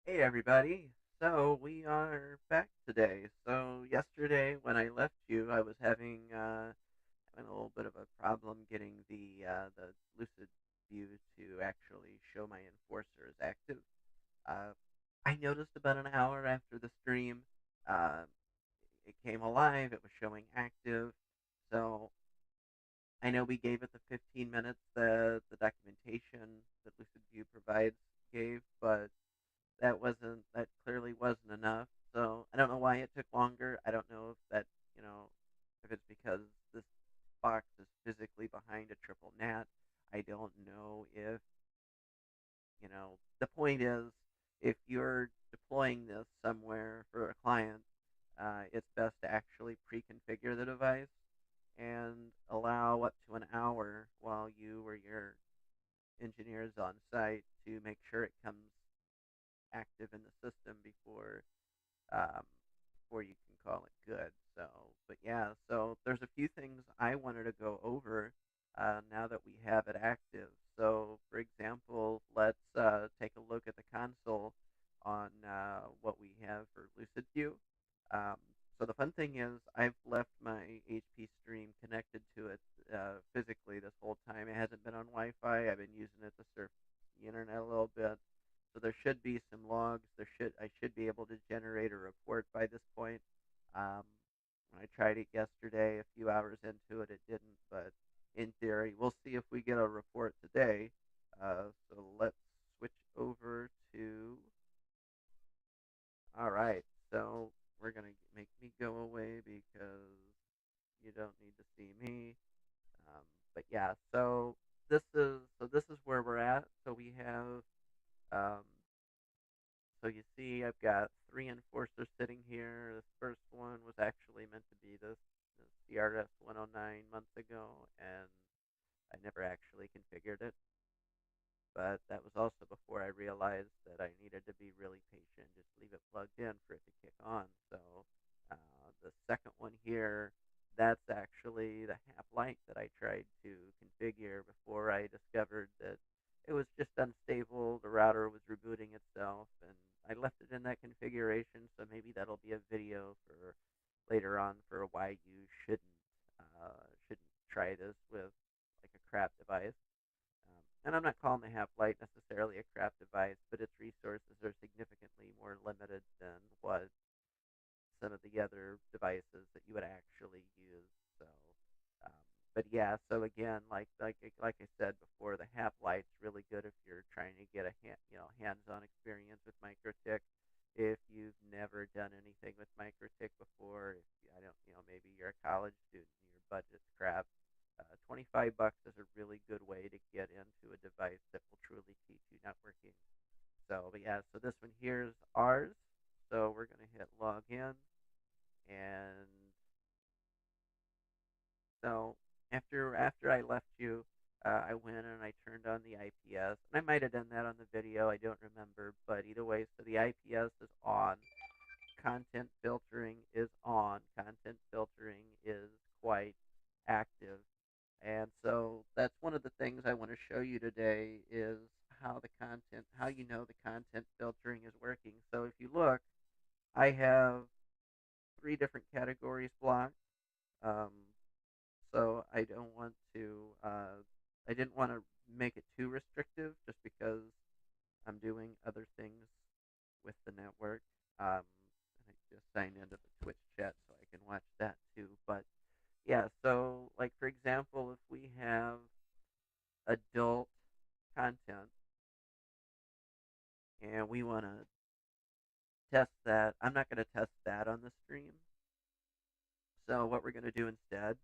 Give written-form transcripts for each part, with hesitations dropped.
Hey everybody. So we are back today. So yesterday when I left you, I was having a little bit of a problem getting the Lucid View to actually show my enforcer as active. Uh, I noticed about an hour after the stream, uh, it came alive. It was showing active. So I know we gave it the 15 minutes the documentation that Lucid View provides gave, but that clearly wasn't enough. So I don't know why it took longer. I don't know if if it's because this box is physically behind a triple NAT. I don't know if the point is, if you're deploying this somewhere for a client, it's best to actually pre-configure the device and allow up to an hour while you or your engineers on site to make sure it comes active in the system um, before you can call it good. So, but yeah, so there's a few things I wanted to go over now that we have it active. So, for example, let's take a look at the console on what we have for Lucid View. Um, so the fun thing is, I've left my HP stream connected to it physically this whole time. It hasn't been on Wi-Fi. I've been using it to surf the internet a little bit. So there should be some logs. I should be able to generate a report by this point. Um, when I tried it yesterday, a few hours into it, it didn't. But in theory, we'll see if we get a report today. So let's switch over to. All right. So we're gonna make me go away because you don't need to see me. Um, but yeah. So this is where we're at. So we have um, So you see, I've got three enforcers sitting here. This first one was actually meant to be this CRS 109 months ago, and I never actually configured it. But that was also before I realized that I needed to be really patient, just leave it plugged in for it to kick on. So the second one here, that's actually the half light that I tried to configure before I discovered that it was just unstable. The router was rebooting itself, and I left it in that configuration. So maybe that'll be a video for later on for why you shouldn't try this with like a crap device. And I'm not calling the Half Light necessarily a crap device, but its resources are significantly more limited than what some of the other devices that you would actually use. So, um, but yeah, so again, like I said before, the Half Light's really good if you're trying to get a hands-on experience with Mikrotik. If you've never done anything with Mikrotik before, if I don't, maybe you're a college student and your budget's crap, 25 bucks is a really good way to get into a device that will truly teach you networking. So, but yeah, so this one here is ours. So we're gonna hit log in, and so after I left you, I went and I turned on the IPS. And I might have done that on the video. I don't remember, but either way, so the IPS is on. Content filtering is on. Content filtering is quite active. And so that's one of the things I want to show you today is how you know the content filtering is working. So if you look, I have three different categories blocked. Um, so I didn't want to make it too restrictive just because I'm doing other things with the network. I just signed into the Twitch chat so I can watch that too. But yeah, so like for example, if we have adult content and we want to test that, I'm not going to test that on the stream. So what we're going to do instead,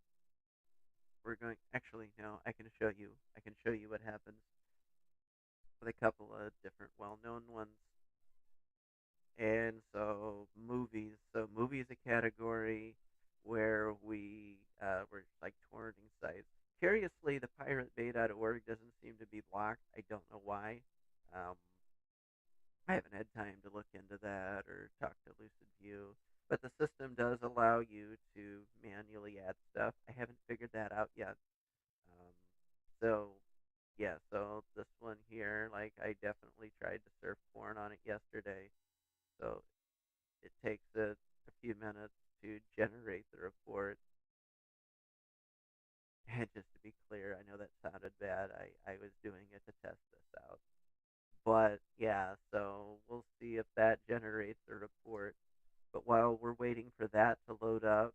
we're going actually no, I can show you what happens with a couple of different well-known ones. And so movie is a category where we're like torrenting sites. Curiously, the piratebay.org doesn't seem to be blocked. I don't know why. Um, I haven't had time to look into that or talk to Lucid View, but the system does allow you to manually add stuff. I haven't figured that out yet. Um, so yeah, so this one here, like I definitely tried to surf porn on it yesterday. So it takes a few minutes to generate the report. And just to be clear, I know that sounded bad. I was doing it to test this out. But yeah, so we'll see if that generates a report. But while we're waiting for that to load up,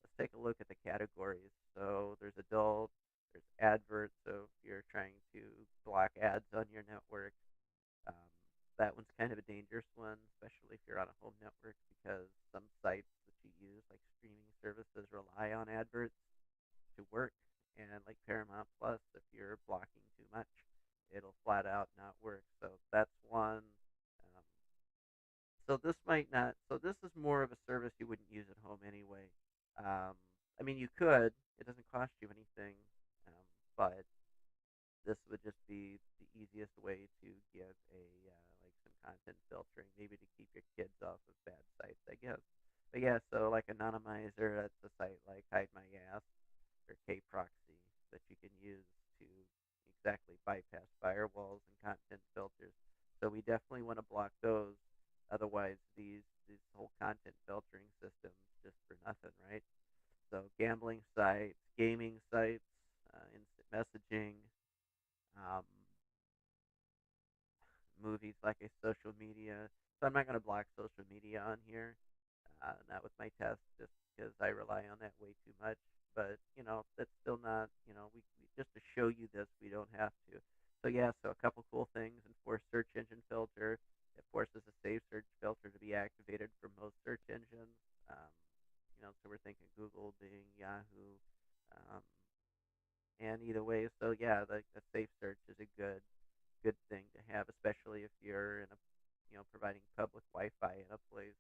let's take a look at the categories. So there's adult, there's adverts. So if you're trying to block ads on your network, um, that one's kind of a dangerous one, especially if you're on a home network, because some sites that you use, like streaming services, rely on adverts to work. And like Paramount Plus, if you're blocking too much, it'll flat out not work. So that's one. Um, so this might not. So this is more of a service you wouldn't use at home anyway. Um, I mean, you could. It doesn't cost you anything, but this would just be the easiest way to give a like some content filtering, maybe to keep your kids off of bad sites, I guess. But yeah, so like Anonymizer, that's a site like Hide My Ass or K-Proxy that you can use to exactly bypass firewalls and content filters. So we definitely want to block those. Otherwise, these whole content filtering systems just for nothing, right? So gambling sites, gaming sites, instant messaging, um, movies like a social media. So I'm not going to block social media on here, not with my test, just because I rely on that way too much. But that's still not, we just to show you this, we don't have to. So yeah, so a couple cool things: enforce search engine filter. It forces a safe search filter to be activated for most search engines. Um, so we're thinking Google, Bing, Yahoo, um, and either way. So yeah, the safe search is a good thing to have, especially if you're in a providing public Wi-Fi in a place,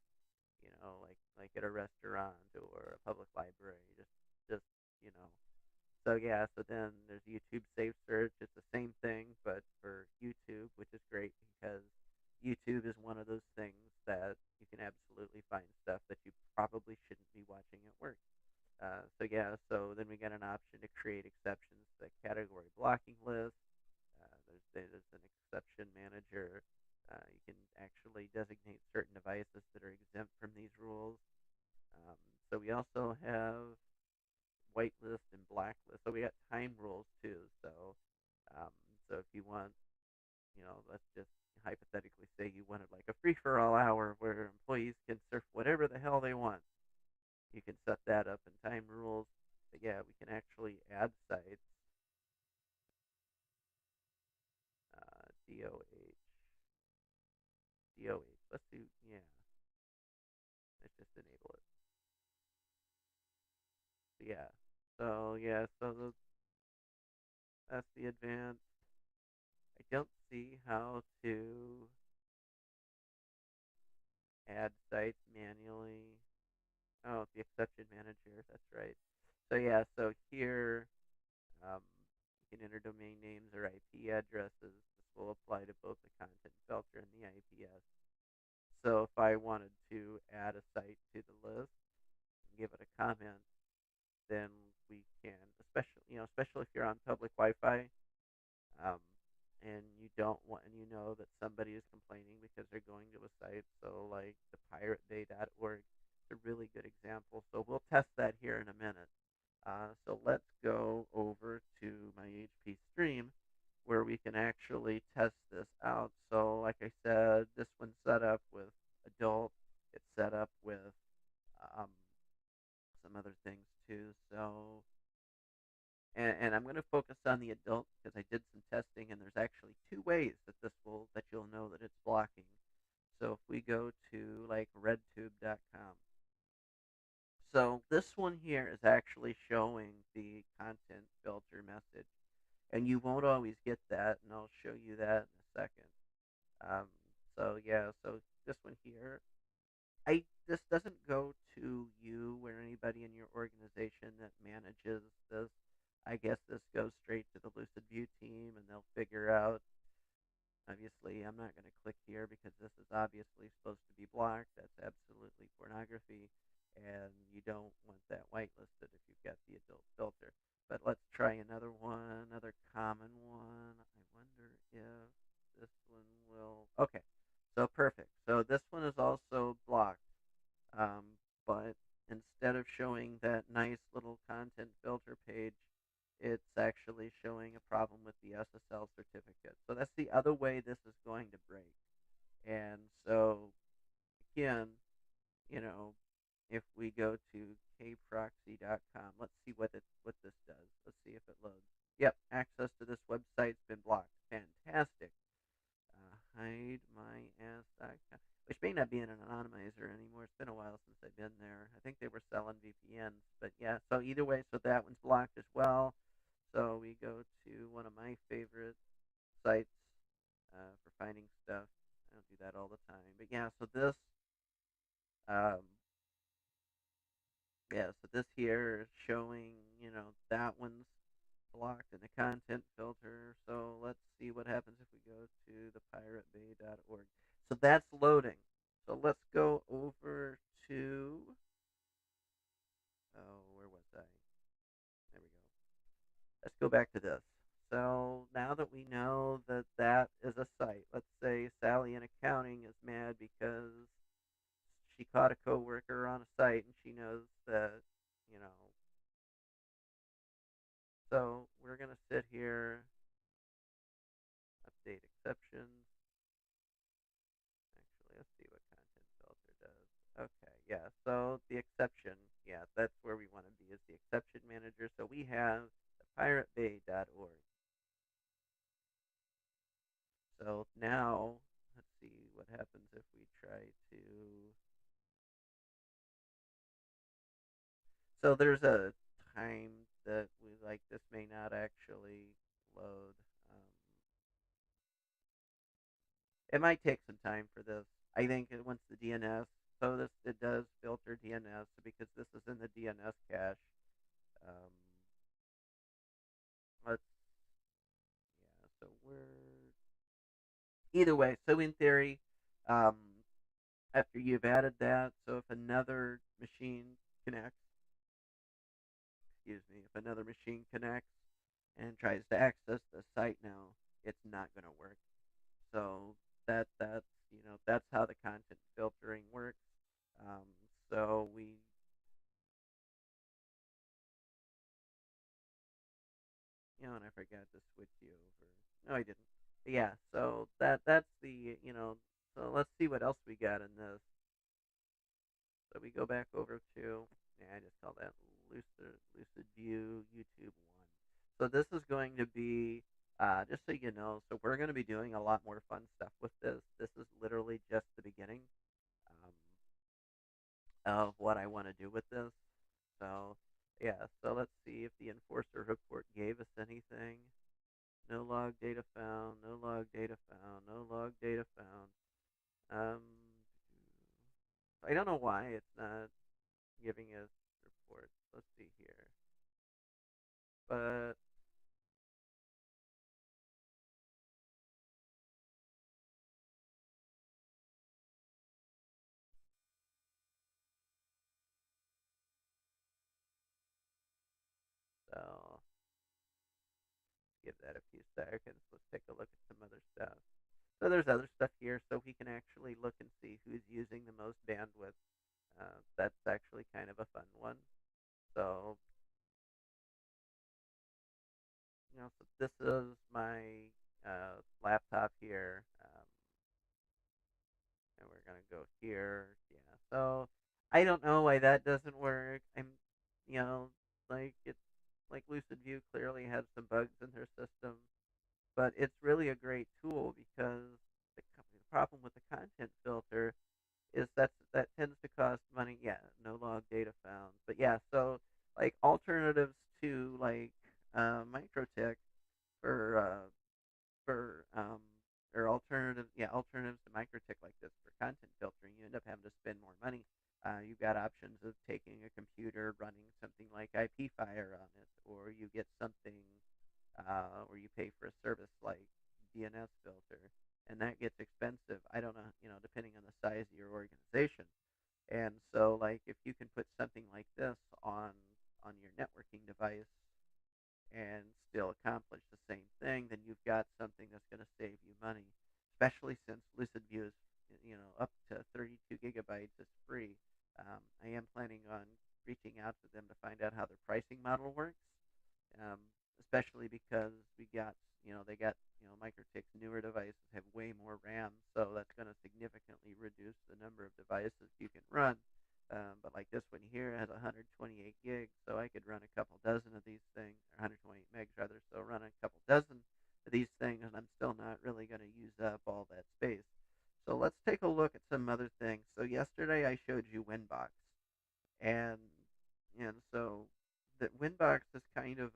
like at a restaurant or a public library. Just you know. So yeah, so then there's YouTube Safe Search. It's the same thing, but for YouTube, which is great because YouTube is one of those things that you can absolutely find stuff that you probably shouldn't be watching at work. So yeah, so then we get an option to create exceptions to the category blocking list. There's an exception manager. You can actually designate certain devices that are exempt from these rules. Um, so we also have whitelist and blacklist. So we got time rules too. Um, so if you want, let's just hypothetically say you wanted like a free for all hour where employees can surf whatever the hell they want. You can set that up in time rules. But yeah, we can actually add sites. DOH. DOH. Let's do, yeah. Let's just enable it. So, yeah. So, yeah. That's the advanced. I don't see how to add sites manually. Oh, the exception manager. That's right. So, yeah. So here, um, you can enter domain names or IP addresses. This will apply to both the content filter and the IPS. So if I wanted to add a site to the list and give it a comment, then we can, especially if you're on public Wi-Fi, um, and you don't want, and you know that somebody is complaining because they're going to a site. So like the piratebay.org is a really good example. So we'll test that here in a minute. So let's go over to my HP stream where we can actually test this out. So like I said, this one's set up with adult. It's set up with um, some other things too. And I'm going to focus on the adult because I did some testing, and there's actually two ways that you'll know that it's blocking. So if we go to like redtube.com, so this one here is actually showing the content filter message, and you won't always get that, and I'll show you that in a second. Um, so yeah, so this one here, this doesn't go to you or anybody in your organization that manages this. I guess this goes straight to the Lucid View team, and they'll figure out. Obviously, I'm not going to click here because this is obviously supposed to be blocked. That's absolutely pornography, and you don't want that whitelisted if you've got the adult filter. But let's try another one, another common one. nice little content filter page, it's actually showing a problem with the SSL certificate. So that's the other way this is going to break. And so again, you know, if we go to kproxy.com, let's see what this does. Let's see if it loads. Yep, access to this website's been blocked. Fantastic. Hide my ass.com, which may not be an anonymizer anymore. It's been a while since I've been there. I think they were selling VPNs, but yeah. So either way, so that one's blocked as well. So we go to one of my favorite sites for finding stuff. I don't do that all the time, but yeah. So this, um, yeah. So this here is showing, that one's blocked in the content filter. So let's see what happens if we go to the piratebay.org. So that's loading. So let's go over to, oh, where was I? There we go. Let's go back to this. So now that we know that that is a site, let's say Sally in accounting is mad because she caught a coworker on a site and she knows that, you know, so we're going to sit here, update exceptions. Actually, let's see what content filter does. Okay, yeah, so the exception, yeah, that's where we want to be, is the exception manager. So we have the piratebay.org. So now, let's see what happens if we try to. So there's a time that we like this may not actually load. Um, it might take some time for this. I think once the DNS, so this it does filter DNS because this is in the DNS cache. Um, let's yeah. So we're either way. So in theory, um, after you've added that, so if another machine connects, excuse me, if another machine connects and tries to access the site now, it's not going to work. So that's how the content filtering works. Um, so we and I forgot to switch you over. No, I didn't. But yeah, so that's the So let's see what else we got in this. So we go back over to, I just call that Lucid View YouTube one. So this is going to be, just so you know, so we're going to be doing a lot more fun stuff with this. This is literally just the beginning of what I want to do with this. So yeah, so let's see if the enforcer report gave us anything. No log data found, no log data found, no log data found. Um, I don't know why it's not giving us reports. Let's see here. But so give that a few seconds. Let's take a look at some other stuff. So there's other stuff here, so we can actually look and see who's using the most bandwidth. That's actually kind of a fun one. So so this is my laptop here, and we're gonna go here. Yeah. So I don't know why that doesn't work. You know, it's like Lucid View clearly has some bugs in their system, but it's really a great tool because the problem with the content filter is that tends to cost money. Yeah, no log data found. But yeah, so like alternatives to like Mikrotik for for or alternatives to Mikrotik like this for content filtering, you end up having to spend more money. You've got options of taking a computer, running something like IPFire on it, or you get something, or you pay for a service like DNS filter, and that gets expensive. I don't know, depending on the size of your organization. And so, like, if you can put something like this on your networking device and still accomplish the same thing, then you've got something that's going to save you money. Especially since Lucid View is, up to 32 gigabytes is free. I am planning on reaching out to them to find out how their pricing model works, um, especially because we got, they got, Mikrotik's newer devices have way more RAM, so that's going to significantly reduce the number of devices you can run. But like this one here has 128 gigs, so I could run a couple dozen of these things, or 128 megs rather, so run a couple dozen of these things, and I'm still not really going to use up all that space. So let's take a look at some other things. So yesterday I showed you Winbox, and so the Winbox is kind of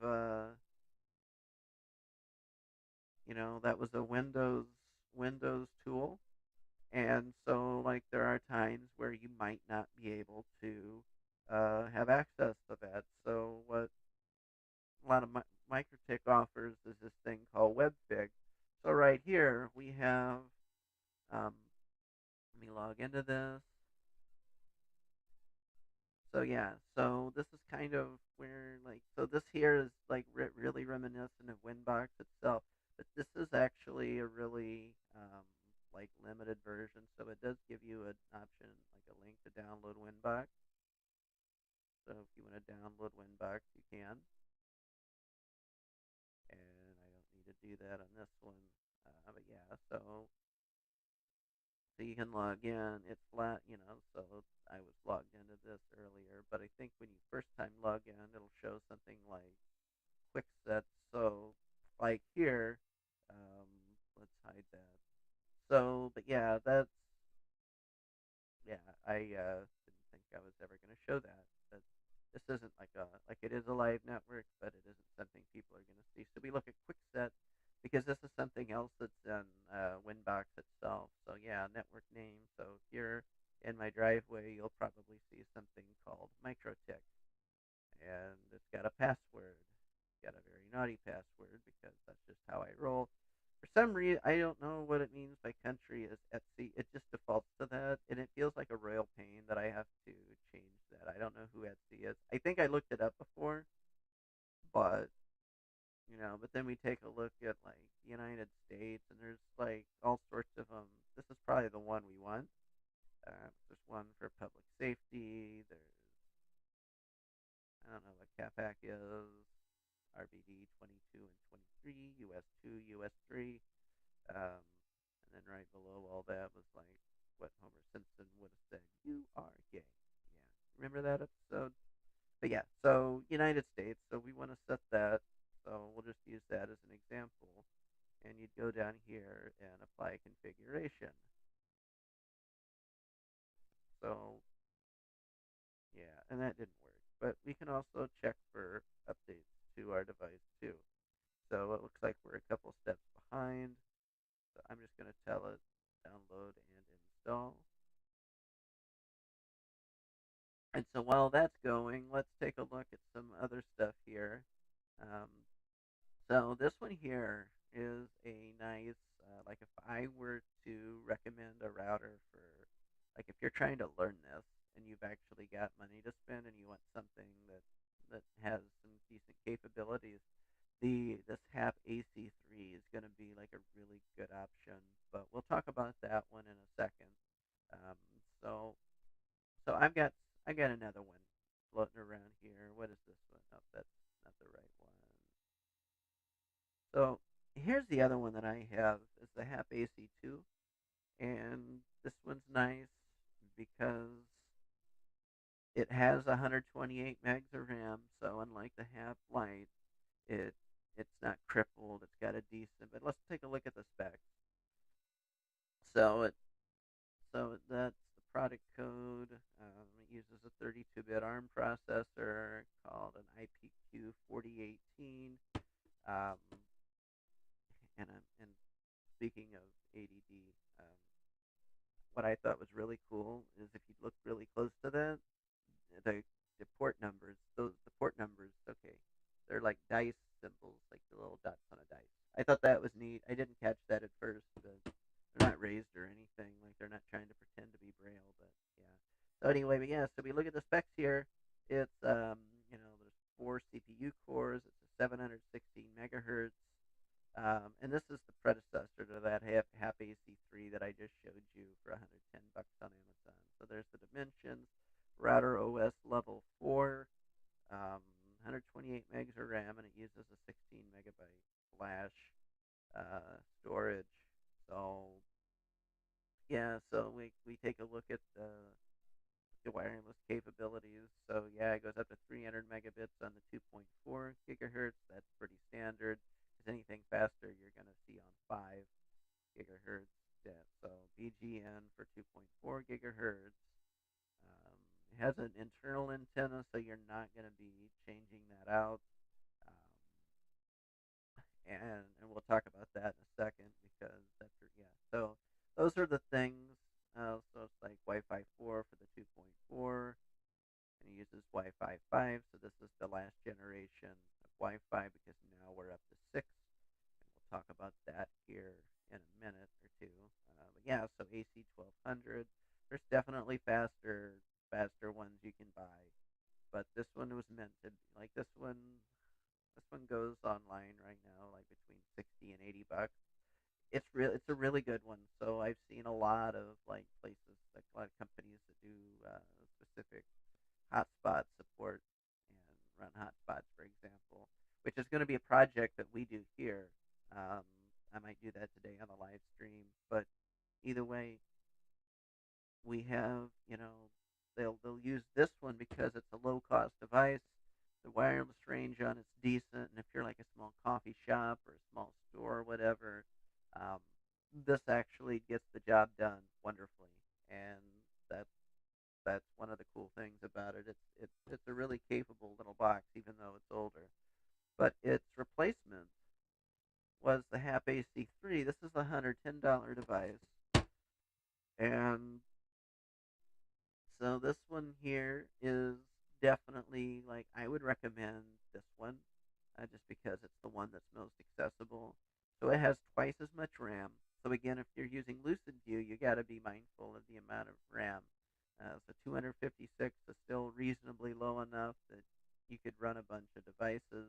that was a Windows tool, and so like there are times where you might not be able to have access to that. So what a lot of Microtik offers is this thing called WebFig. So right here we have, um, let me log into this. So yeah, so this is kind of where like so this here is like really reminiscent of Winbox itself, but this is actually a really like limited version. So it does give you an option like a link to download Winbox. So if you want to download Winbox, you can, and I don't need to do that on this one. But yeah, so you can log in. It's flat, so I was logged into this earlier, but I think when you first time log in, it'll show something like quick set. So, like here, um, let's hide that. So, but yeah, yeah, I didn't think I was ever going to show that. But this isn't like it is a live network, but it isn't something people are going to see. So we look at quick set because this is something else that's in Winbox itself. So yeah, network name. So if you're in my driveway, you'll probably see something called Mikrotik, and it's got a password. It's got a very naughty password because that's just how I roll. For some reason, I don't know what it means by country is Etsy. It just defaults to that, and it feels like a royal pain that I have to change that. I don't know who Etsy is. I think I looked it up before, but but then we take a look at like the United States, and there's like all sorts of them. This is probably the one we want. There's one for public safety. There's I don't know what CAPAC is. RBD 22 and 23, US 2, US 3. And then right below all that was like what Homer Simpson would have said, "You are gay." Yeah, remember that episode? But yeah, so United States. So we want to set that. So we'll just use that as an example. And you'd go down here and apply configuration. So yeah, and that didn't work. But we can also check for updates to our device too. So it looks like we're a couple steps behind. So I'm just going to tell it download and install. And so while that's going, let's take a look at some other stuff here. Um, so this one here is a nice, like if I were to recommend a router for, like if you're trying to learn this and you've actually got money to spend and you want something that has some decent capabilities, this HAP AC3 is going to be like a really good option. But we'll talk about that one in a second. Um, so so I got another one floating around here. What is this one? Oh, that's not the right one. So here's the other one that I have is the HAP AC2, and this one's nice because it has 128 megs of RAM. So unlike the HAP Lite, it it's not crippled. It's got a decent. But let's take a look at the specs. So it So that's the product code. It uses a 32-bit ARM processor called an IPQ 4018. Um, and speaking of ADD, um, what I thought was really cool is if you look really close to that, the the port numbers, the port numbers, okay, they're like dice symbols, like the little dots on a dice. I thought that was neat. I didn't catch that at first, but they're not raised or anything. Like they're not trying to pretend to be braille, but yeah. So anyway, but yeah. So we look at the specs here. It's there's four CPU cores. It's a 716 megahertz. And this is the predecessor to that HAP AC3 that I just showed you for 110 bucks on Amazon. So there's the dimensions. router OS level 4, 128 megs of RAM, and it uses a 16 megabyte flash storage. So yeah, so we take a look at the wireless capabilities. So yeah, it goes up to 300 megabits on the 2.4 gigahertz. That's pretty standard. Because anything faster, you're going to see on 5 gigahertz. Yeah, so BGN for 2.4 gigahertz. It has an internal antenna, so you're not going to be changing that out. Um, and we'll talk about that in a second because that's yeah. So those are the things. So it's like Wi-Fi 4 for the 2.4, and it uses Wi-Fi 5. So this is the last generation of Wi-Fi because now we're up to 6, and we'll talk about that here in a minute or two. But yeah, so AC 1200. There's definitely faster ones you can buy, but this one was meant to be like this one. This one goes online right now, like between 60 and $80. It's a really good one. So I've seen a lot of like places, like a lot of companies that do specific hotspot support and run hotspots, for example, which is going to be a project that we do here. Um, I might do that today on the live stream, but either way, we have, they'll use this one because it's a low cost device. The wireless range on it's decent, and if you're like a small coffee shop or a small store or whatever, um, this actually gets the job done wonderfully, and that's that's one of the cool things about it. It's a really capable little box, even though it's older. But its replacement was the HAP AC3. This is a $110 device, and so this one here is definitely like I would recommend this one, just because it's the one that's most accessible. So it has twice as much RAM. So again, if you're using Lucid View, you got to be mindful of the amount of RAM. So 256 is still reasonably low enough that you could run a bunch of devices.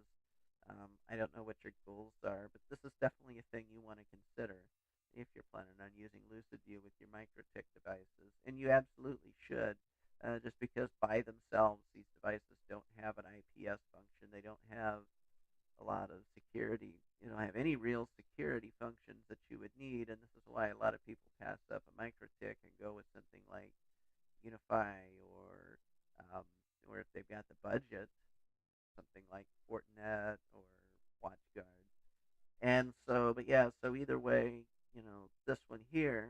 I don't know what your goals are, but this is definitely a thing you want to consider if you're planning on using Lucid View with your Mikrotik devices, and you absolutely should. Just because by themselves these devices don't have an IPS function, they don't have a lot of security. You don't have any real security functions that you would need, and this is why a lot of people pass up a Mikrotik and go with something like Unify um, or if they've got the budget, something like Fortinet or WatchGuard. And so, but yeah, so either way, this one here.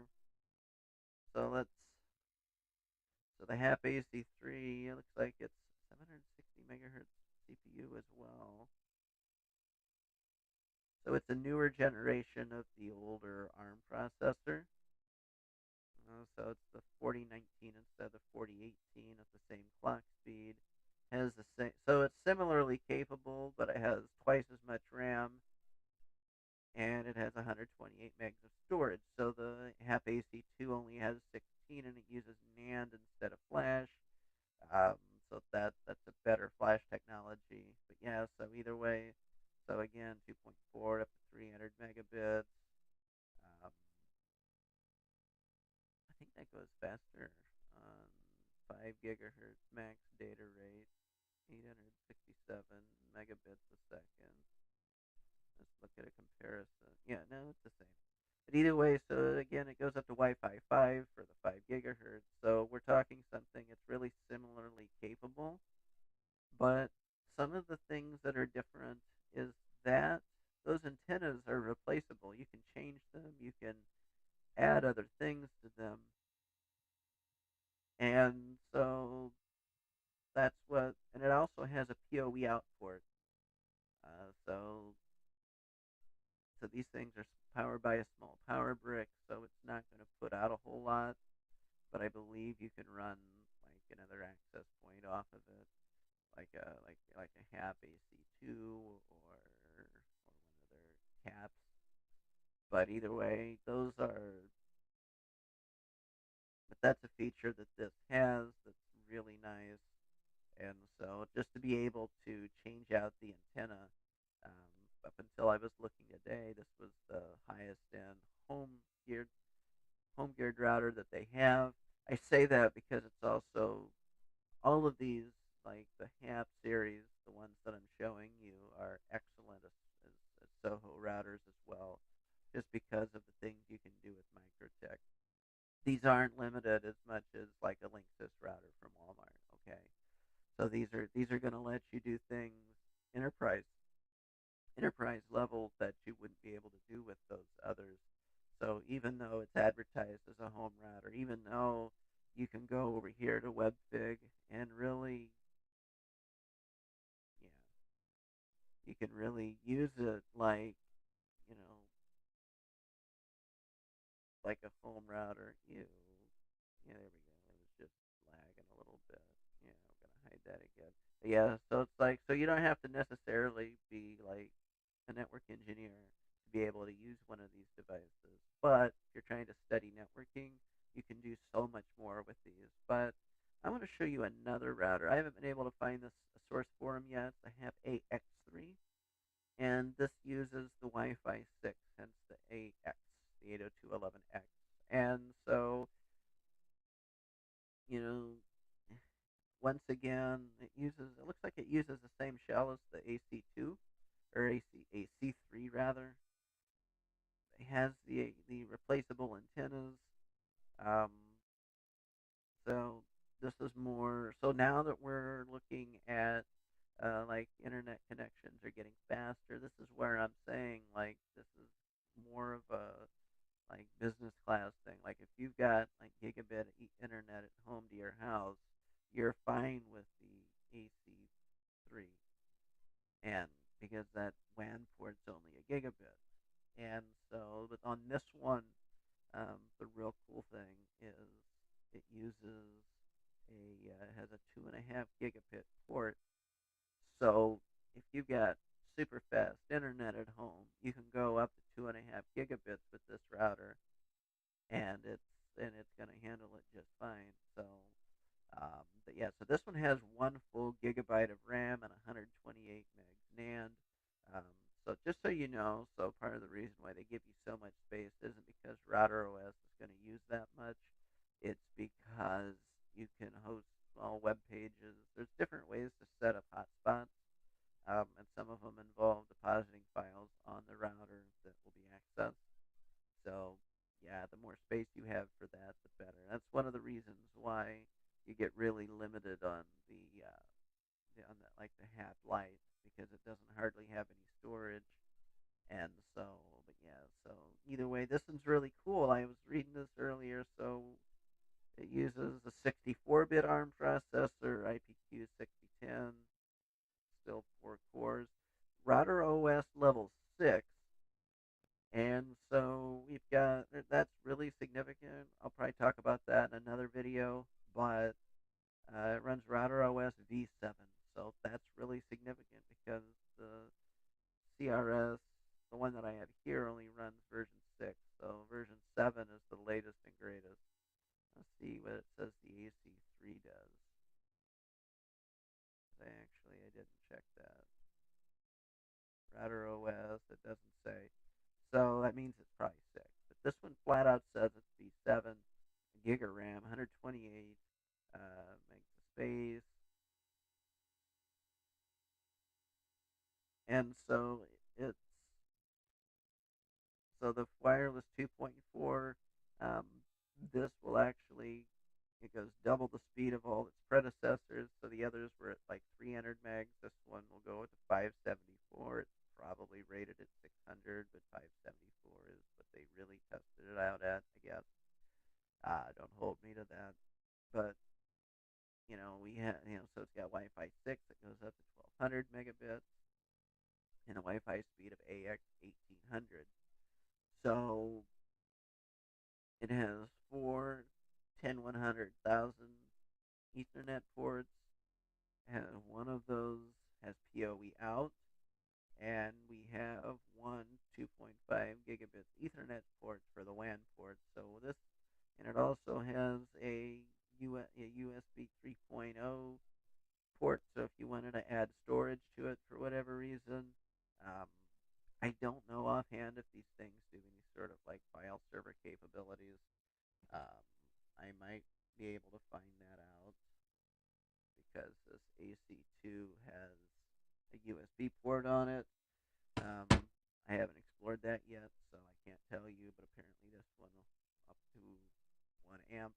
So so the HAP AC3, it looks like it's 760 megahertz CPU as well. So it's a newer generation of the older ARM processor. So it's the 4019 instead of the 4018 at the same clock speed. Has the same, so it's similarly capable, but it has twice as much RAM, and it has 128 megs of storage. So the HAP AC2 only has 16, and it uses NAND instead of flash. Um, so that's a better flash technology. But yeah, so either way, so again, 2.4 up to 300 megabits. Um, I think that goes faster on 5 gigahertz max data rate, 867 megabits a second. Let's look at a comparison. Yeah, no, it's the same. But either way, so again, it goes up to Wi-Fi 5 for the 5 gigahertz. So we're talking something that's really similarly capable. But some of the things that are different is that those antennas are replaceable. You can change them. You can add other things to them. And so that's what, and it also has a PoE out port. So these things are powered by a small power brick, so it's not going to put out a whole lot. But I believe you can run like another access point off of it, like a HAP AC2 or one of their caps. But either way, but that's a feature that this has that's really nice. And so just to be able to change out the antenna, up until I was looking today, this was the highest end home geared home geared router that they have. I say that because it's also all of these, like the HAP series, the ones that I'm showing you, are excellent as Soho routers as well, just because of the things you can do with Mikrotik. These aren't limited as much as like a Linksys router from Walmart. Okay, so these are going to let you do things enterprise enterprise level that you wouldn't be able to do with those others. So even though it's advertised as a home router, even though you can go over here to WebFig and really, yeah, you can really use it like, you know, like a home router. Yeah, there we go. It was just lagging a little bit. Yeah, I'm gonna hide that again. But yeah, so it's like, so you don't have to necessarily be like a network engineer to be able to use one of these devices. But if you're trying to study networking, you can do so much more with these. But I want to show you another router. I haven't been able to find this source for them yet. I have AX3, and this uses the Wi-Fi 6, hence the AX, the 802.11x. And so, you know, once again, it looks like it uses the same shell as the AC2, or AC3 rather. It has the replaceable antennas. Um, so this is more. So now that we're looking at like internet connections are getting faster, this is where I'm saying like this is more of a like business class thing. Like if you've got like gigabit internet at home to your house, you're fine with the AC3, and because that WAN port's only a gigabit. And so, but on this one, the real cool thing is it uses has a 2.5 gigabit port. So if you've got super fast internet at home, you can go up to 2.5 gigabits with this router, and it's going to handle it just fine. So but yeah, so this one has 1 full gigabyte of RAM and 128 megs NAND. Um, so just so you know, so part of the reason why they give you so much space isn't because Router OS is going to use that much. It's because you can host small web pages. There's different ways to set up hotspots, and some of them involve depositing files on the router that will be accessed. So yeah, the more space you have for that, the better. That's one of the reasons why you get really limited on on the, like the Hat Lite, because it doesn't hardly have any storage. And so, but yeah, so either way, this one's really cool. I was reading this earlier, so it uses a 64-bit ARM processor, IPQ 6010, still 4 cores, router OS level 6. And so we've got that's really significant. I'll probably talk about that in another video, but it runs router OS v7, so that's really significant because the CRS, the one that I have here, only runs version 6, so version 7 is the latest and greatest. Let's see what it says the AC3 does. I didn't check that. Router OS, it doesn't say. So that means it's probably 6. But this one flat out says it's V7, gig of RAM, 128 megs of space. And so it's so the wireless 2.4, um, this will actually, it goes double the speed of all its predecessors. So the others were at like 300 megs. This one will go to 574. It's probably rated at 600, but 574 is what they really tested it out at, I guess. Don't hold me to that. But we have, so it's got Wi-Fi 6 that goes up to 1200 megabits and a Wi-Fi speed of AX 1800. So it has four 10/100,000 Ethernet ports, and one of those has PoE out, and we have one 2.5 gigabit Ethernet port for the WAN port. So this, and it also has a USB 3.0 port. So if you wanted to add storage to it for whatever reason, um, I don't know offhand if these things do any sort of like file server capabilities. Um, I might be able to find that out because this AC2 has a USB port on it. I haven't explored that yet, so I can't tell you, but apparently this one up to 1 amp.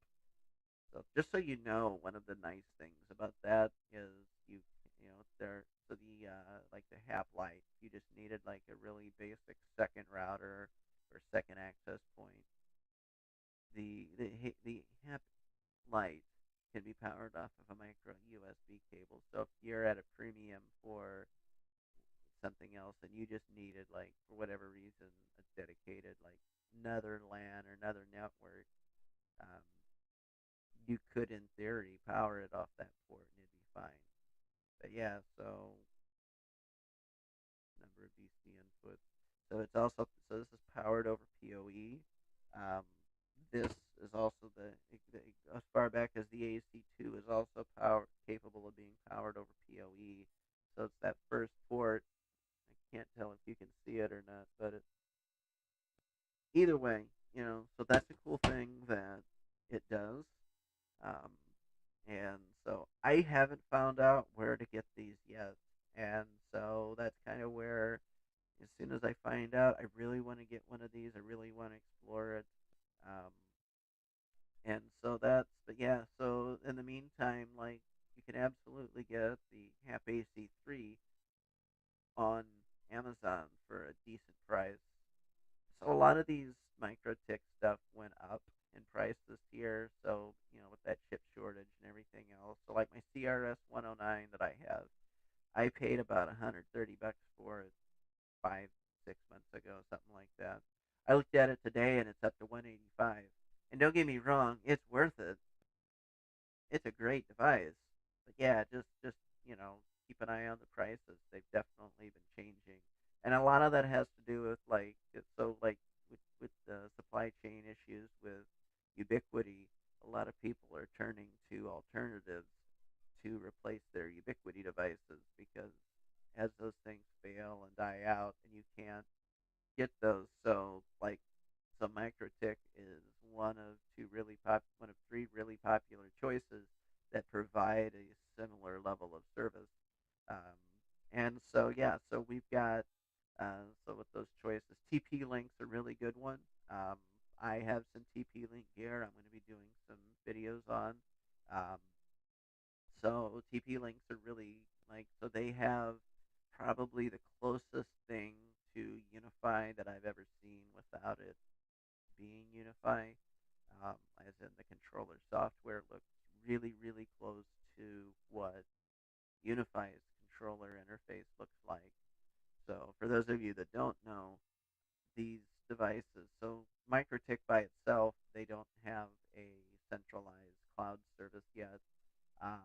So just so you know, one of the nice things about that is you know there so the like the half light. You just needed like a really basic second router or second access point. The half light can be powered off of a micro USB cable. So if you're at a premium for something else and you just needed like for whatever reason a dedicated like another LAN or another network, um, you could in theory power it off that port and it'd be fine. But yeah, so number of DC inputs. So it's also so this is powered over PoE. Um, this is also the as far back as the AC2 is also power capable of being powered over PoE. So it's that first port. I can't tell if you can see it or not, but either way, so that's a cool thing that it does. Um, and so I haven't found out where to get these yet. And so that's kind of where, as soon as I find out, I really want to get one of these. I really want to explore it. Um, and so but yeah, so in the meantime, like, you can absolutely get the Half AC3 on Amazon for a decent price. So a lot of these Mikrotik stuff went up in price this year. So with that chip shortage and everything else. So like my CRS 109 that I have, I paid about 130 bucks for it 5 6 months ago, something like that. I looked at it today and it's up to 185. And don't get me wrong, it's worth it. It's a great device. But yeah, just keep an eye on the prices. They've definitely been changing, and a lot of that has to do with with the supply chain issues with Ubiquity. A lot of people are turning to alternatives to replace their Ubiquity devices because as those things fail and die out, and you can't get those, so Mikrotik is one of three really popular choices that provide a similar level of service. Um, and so yeah, so we've got so with those choices, TP Link's a really good one. Um, I have some TP Link gear. I'm going to be doing some videos on. Um, so TP Links are really so they have probably the closest thing to Unify that I've ever seen without it being Unify, as in the controller software looks really, really close to what Unify's controller interface looks like. So, for those of you that don't know, these devices, so Mikrotik by itself, they don't have a centralized cloud service yet. Um,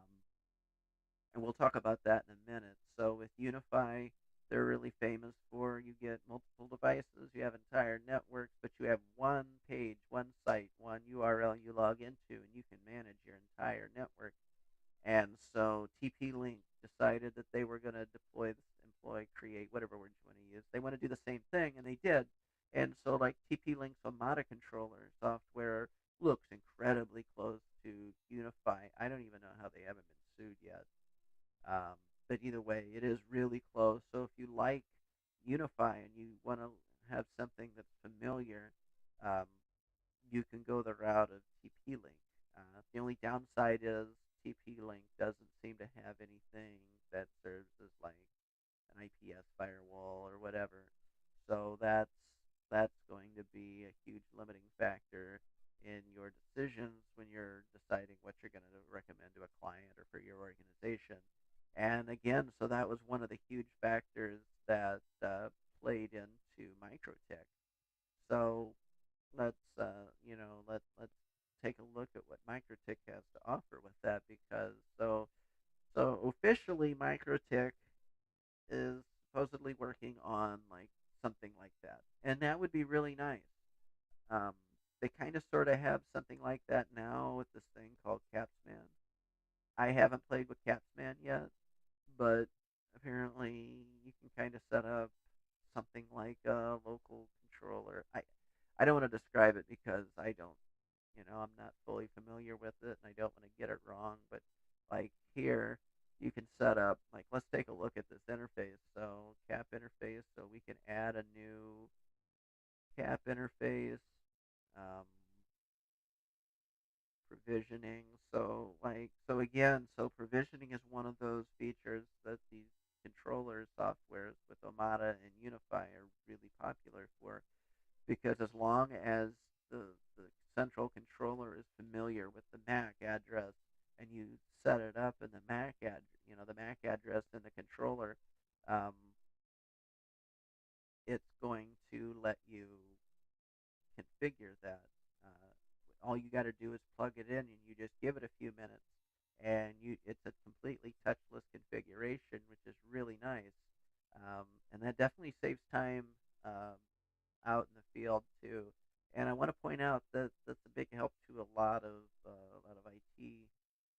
and we'll talk about that in a minute. So with Unify, they're really famous for you get multiple devices, you have entire networks, but you have one page, one site, one URL you log into, and you can manage your entire network. And so TP Link decided that they were going to create, whatever word you want to use. They want to do the same thing, and they did. And so, like TP Link's Omada controller software looks incredibly close to Unify. I don't even know how they haven't been sued yet. Um, but either way, it is really close. So if you like Unify and you want to have something that's familiar, um, you can go the route of TP Link. The only downside is TP Link doesn't seem to have anything that serves as like an IPS firewall or whatever. So that's going to be a huge limiting factor in your decisions when you're deciding what you're going to recommend to a client or for your organization. And again, so that was one of the huge factors that played into Microtech. So let's take a look at what Microtech has to offer with that because so officially Microtech is supposedly working on like something like that, and that would be really nice. Um, they kind of sort of have something like that now with this thing called Capsman. I haven't played with Capsman yet, but apparently you can kind of set up something like a local controller. I don't want to describe it because I don't, I'm not fully familiar with it and I don't want to get it wrong, but Like here, you can set up, like, let's take a look at this interface. So cap interface, so we can add a new cap interface, um, provisioning. So like, so again, so provisioning is one of those features that these controller softwares with Omada and Unify are really popular for, because as long as the, the central controller is familiar with the MAC address and you set it up in the MAC ad, the MAC address in the controller, um, it's going to let you configure that. All you got to do is plug it in, and you just give it a few minutes, and it's a completely touchless configuration, which is really nice. And that definitely saves time out in the field too. And I want to point out that that's a big help to a lot of IT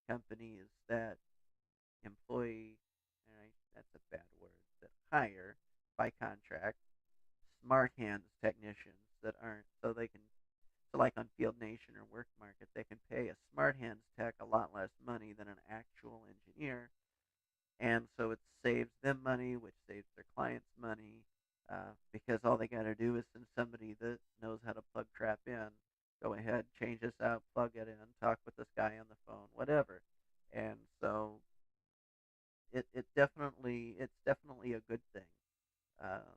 companies that employ, right, that's a bad word, that hire by contract smart hands technicians that aren't, so they can, so like on Field Nation or Work Market, they can pay a smart hands tech a lot less money than an actual engineer, and so it saves them money, which saves their clients money, because all they got to do is send somebody that knows how to plug crap in. Go ahead, change this out, plug it in, talk with this guy on the phone, whatever. And so it's definitely a good thing. Um,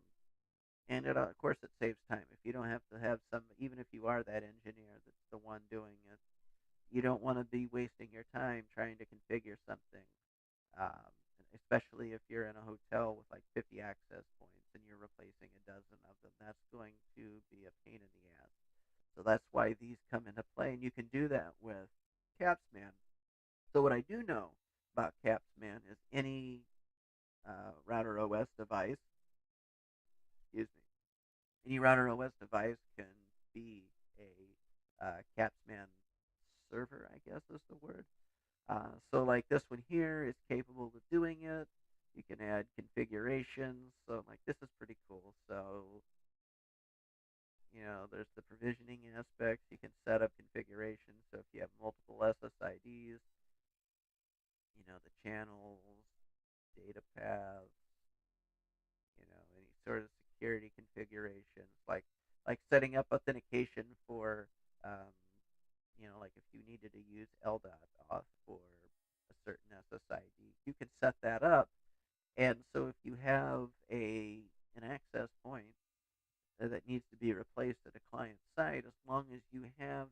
and of course it saves time. If you don't have to have some, even if you are that engineer that's the one doing it, you don't want to be wasting your time trying to configure something, um, especially if you're in a hotel with like 50 access points and you're replacing a dozen of them. That's going to be a pain in the ass. So that's why these come into play, and you can do that with Capsman. So what I do know about Capsman is any router OS device, excuse me, any router OS device can be a Capsman server, I guess is the word. So like this one here is capable of doing it. You can add configurations. So like this is pretty cool. So there's the provisioning aspects. You can set up configurations. So if you have multiple SSIDs, the channels, data paths, any sort of security configurations, like setting up authentication for, um, like if you needed to use LDOT auth for a certain SSID, you can set that up. And so if you have an access point that needs to be replaced at a client site, as long as you have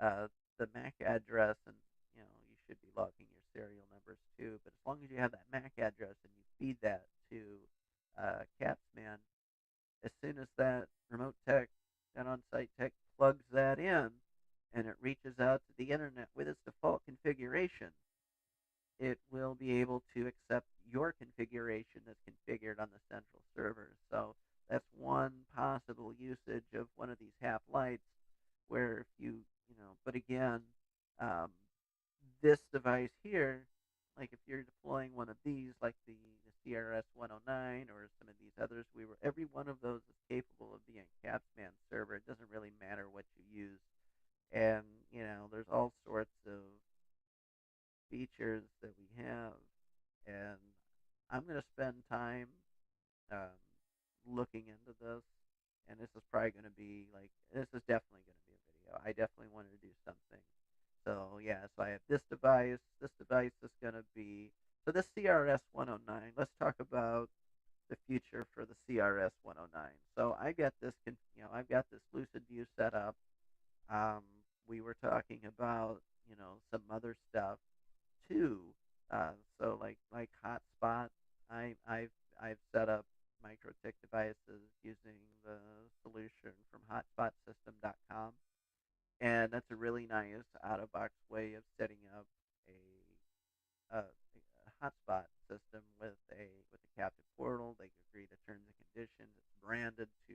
uh, the MAC address, and you should be logging your serial numbers too. But as long as you have that MAC address and you feed that to Capsman, as soon as that remote tech, that on-site tech plugs that in, and it reaches out to the internet with its default configuration, it will be able to accept your configuration that's configured on the central server. So that's one possible usage of one of these half lights, where if but again, um, this device here, like if you're deploying one of these, like the CRS 109 or some of these others, every one of those is capable of being Capsman server. It doesn't really matter what you use, and there's all sorts of features that we have, and I'm going to spend time um, looking into this. And this is probably going to be like, this is definitely going to be a video. I definitely wanted to do something. So yeah, so I have this device. This device is going to be, so this CRS 109. Let's talk about the future for the CRS 109. So I've got this Lucid View set up. Um, we were talking about some other stuff too. So like hotspot, I've set up Mikrotik devices using the solution from hotspotsystem.com, and that's a really nice out-of-box way of setting up a hotspot system with a captive portal. They agree to terms and conditions. It's branded to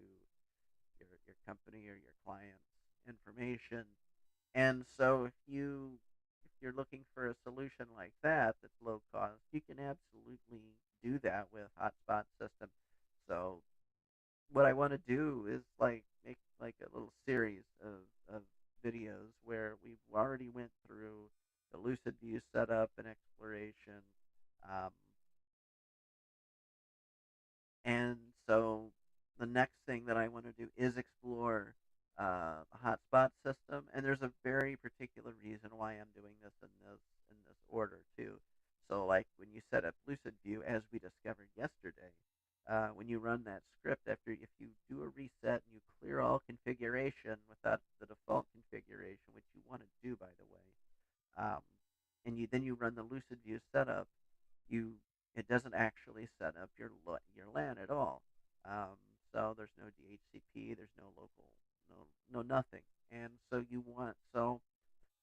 your company or your client's information. And so if you're looking for a solution like that that's low cost, you can absolutely do that with hotspot system. So what I want to do is like make like a little series of videos where we've already went through. the Lucid View setup and exploration. Um, and so the next thing that I want to do is explore the hotspot system. And there's a very particular reason why I'm doing this order too. So like when you set up Lucid View, as we discovered yesterday, when you run that script after if you do a reset and you clear all configuration without the default configuration, which you want to do by the way, um, and you run the Lucid View setup, you it doesn't actually set up your LAN at all. Um, so there's no DHCP, there's no local, no nothing. And so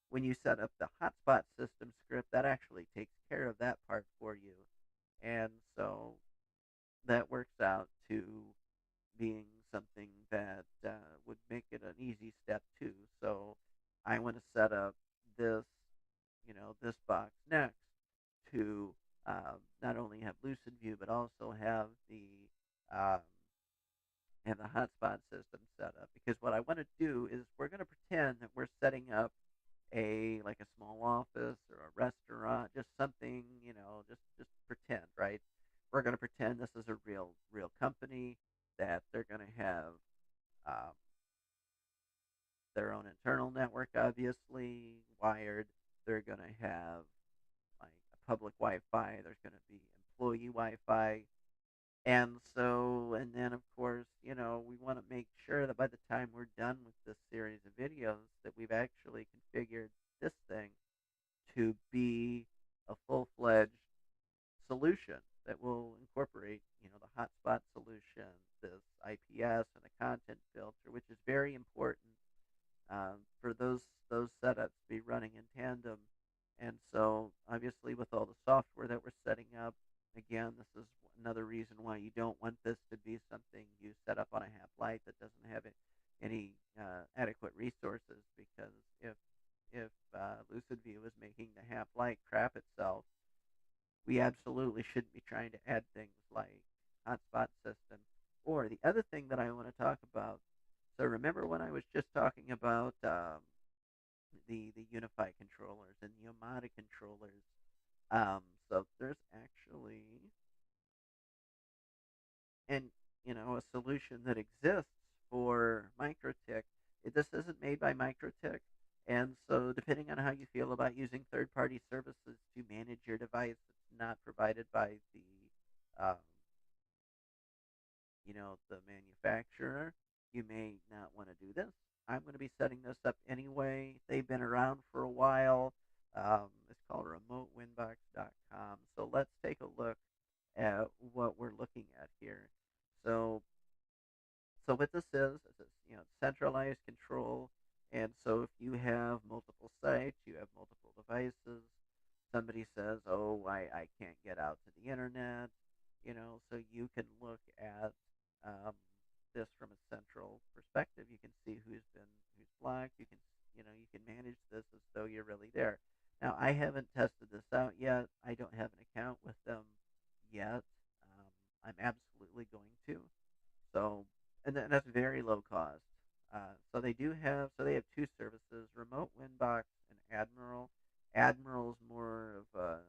when you set up the hotspot system script, that actually takes care of that part for you. And so that works out to being something that would make it an easy step too. So I want to set up this, this box next to not only have Lucid View but also um, have the hotspot system set up. Because what I want to do is we're going to pretend that we're setting up a like a small office or a restaurant, just something, just pretend, right? We're going to pretend this is a real company, that they're going to have um, their own internal network, obviously wired. They're going to have like a public Wi-Fi. There's going to be employee Wi-Fi, and then of course, we want to make sure that by the time we're done with this series of videos, that we've actually configured this thing to be a full-fledged solution that will incorporate, the hotspot solution, this IPS, and the content filter, which is very important for those setups to be running in tandem. And so, obviously, with all the software that we're setting up, again, this is another reason why you don't want this to be something you set up on a half light that doesn't have any adequate resources. Because if Lucid View is making the half light crap itself, we absolutely shouldn't be trying to add things like hotspot system. Or the other thing that I want to talk about. So remember when I was just talking about the Unify controllers and the Omada controllers? So there's actually and a solution that exists for Mikrotik. This isn't made by Mikrotik, and so depending on how you feel about using third-party services to manage your device, it's not provided by um, the manufacturer. You may not want to do this. I'm going to be setting this up anyway. They've been around for a while. It's called remotewinbox.com. So let's take a look at what we're looking at here. So, so what this is centralized control. And so if you have multiple sites, you have multiple devices, somebody says, "Oh, I can't get out to the internet," so you can look at um, this from a central perspective. You can see who's blocked. You can manage this as though you're really there. Now, I haven't tested this out yet. I don't have an account with them yet. I'm absolutely going to. So, and that's very low cost. So they have two services: Remote Winbox and Admiral. Admiral's more of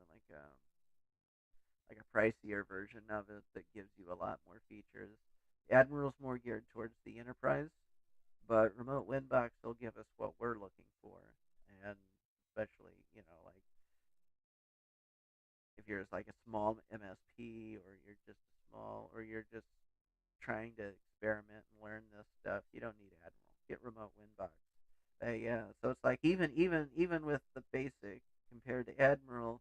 like a pricier version of it that gives you a lot more features. Admiral's more geared towards the enterprise, but Remote Winbox will give us what we're looking for, and especially like if you're like a small MSP, or you're just small, or you're just trying to experiment and learn this stuff, you don't need Admiral. Get Remote Winbox. Yeah, so it's like even with the basic compared to Admiral,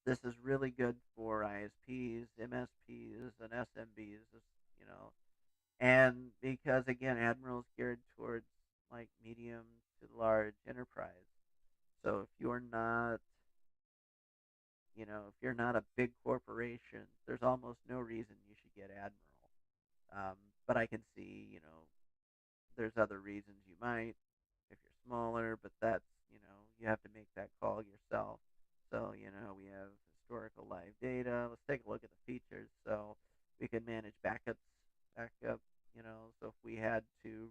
this is really good for ISPs, MSPs, and SMBs. You know, and because again, Admiral is geared towards like medium to large enterprise. So if you're not a big corporation, there's almost no reason you should get Admiral. But I can see, there's other reasons you might if you're smaller, but you have to make that call yourself. So, we have historical live data. Let's take a look at the features. So we can manage backup, so if we had to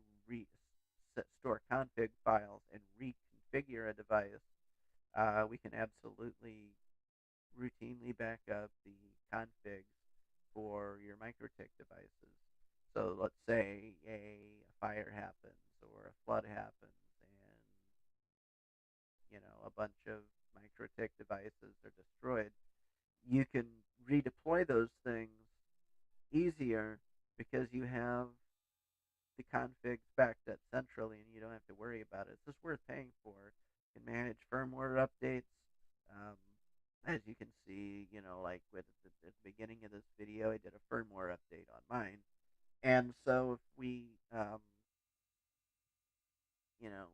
store config files and reconfigure a device, we can immediately back up the configs for your Mikrotik devices. So let's say a fire happens or a flood happens, and a bunch of Mikrotik devices are destroyed. You can redeploy those things easier because you have the configs backed up centrally, and you don't have to worry about it. It's just worth paying for. You can manage firmware updates. Um, as you can see, like at the beginning of this video, I did a firmware update on mine. And so if you know,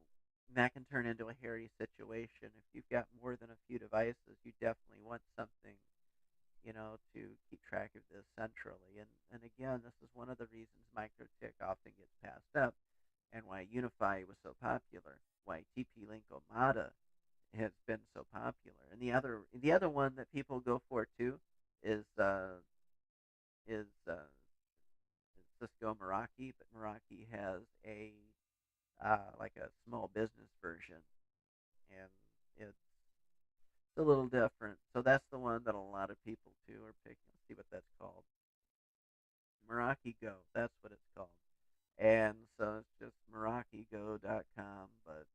that can turn into a hairy situation. If you've got more than a few devices, you definitely want something, to keep track of this centrally. And again, this is one of the reasons Mikrotik often gets passed up and why Unify was so popular, why TP-Link Omada has been so popular. And the other one that people go for too is is Cisco Meraki, but Meraki has a like a small business version, and it's a little different. So that's the one that a lot of people too are picking. Let's see what that's called. Meraki Go. That's what it's called. And so it's just MerakiGo.com, but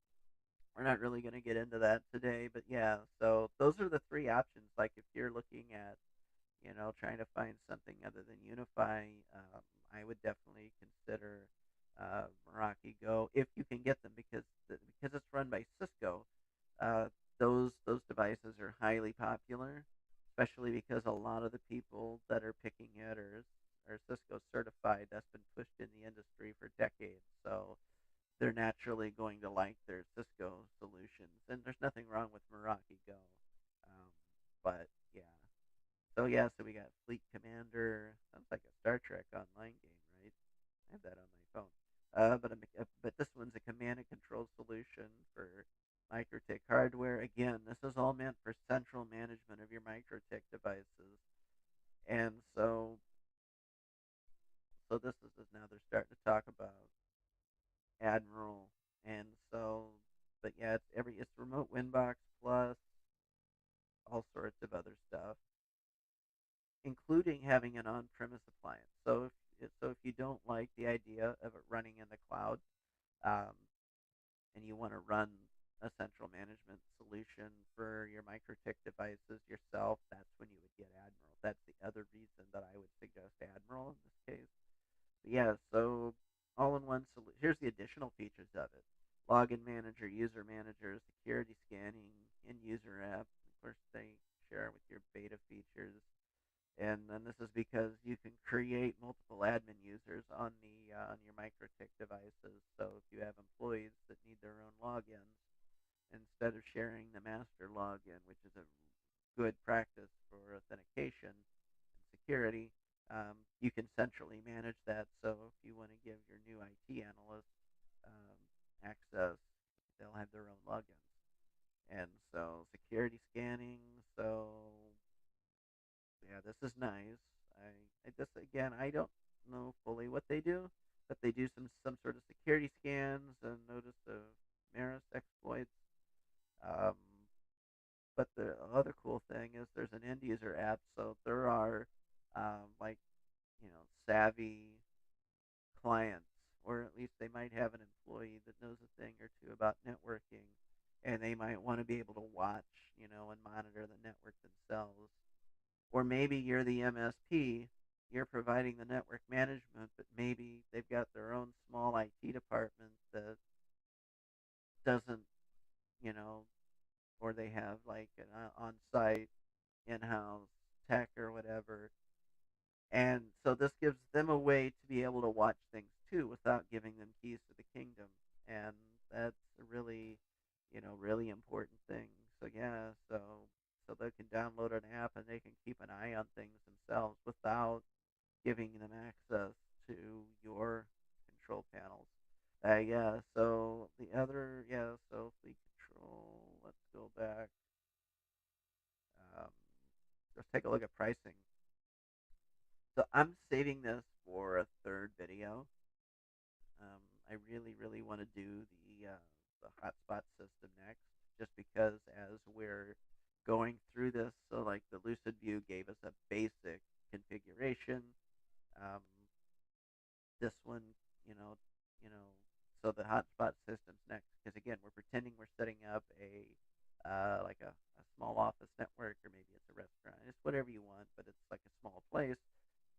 we're not really going to get into that today. But yeah, so those are the three options. Like if you're looking at, trying to find something other than Unify, I would definitely consider Meraki Go if you can get them because it's run by Cisco. Uh, those devices are highly popular, especially because a lot of the people that are picking it are Cisco certified. That's been pushed in the industry for decades, so they're naturally going to like their Cisco solutions. And there's nothing wrong with Meraki Go, um, but yeah. So yeah, so we got Fleet Commander. Sounds like a Star Trek online game, right? I have that on my phone. But this one's a command and control solution for Mikrotik hardware. Again, this is all meant for central management of your Mikrotik devices. And so this is now they're starting to talk about Admiral, and but yeah, it's remote Winbox plus all sorts of other stuff, including having an on-premise appliance. So if you don't like the idea of it running in the cloud, um, and you want to run a central management solution for your Mikrotik devices yourself, that's when you would get Admiral. That's the other reason that I would suggest Admiral in this case. But yeah, so all-in-one solution. Here's the additional features of it: login manager, user manager, security scanning, and user app. Of course, they share with your beta features. And then this is because you can create multiple admin users on your Mikrotik devices. So if you have employees that need their own logins, instead of sharing the master login, which is a good practice for authentication and security, you can centrally manage that. So if you want to give your new IT analyst um, access, they'll have their own logins. And so security scanning. So yeah, this is nice. I just again, I don't know fully what they do, but they do some sort of security scans and notice of Maris exploits. Um, but the other cool thing is there's an end user app, so there are like savvy clients, or at least they might have an employee that knows a thing or two about networking, and they might want to be able to watch, and monitor the network themselves. Or maybe you're the MSP, you're providing the network management, but maybe they've got their own small IT department that doesn't, you know, or they have like an on-site in-house tech or whatever. And so this gives them a way to be able to watch things too without giving them keys to the kingdom. And that's a really, really important thing. So yeah, so they can download an app and they can keep an eye on things themselves without giving them access to your control panels. Yeah, so the other, yeah, so fleet control, let's go back. Um, let's take a look at pricing. So I'm saving this for a third video. I really, really want to do the hotspot system next, just because as we're going through this. So like the Lucid View gave us a basic configuration. Um, this one, you know, you know, so the hotspot system's next because again, we're pretending we're setting up a like a small office network or maybe it's a restaurant. It's whatever you want, but it's like a small place.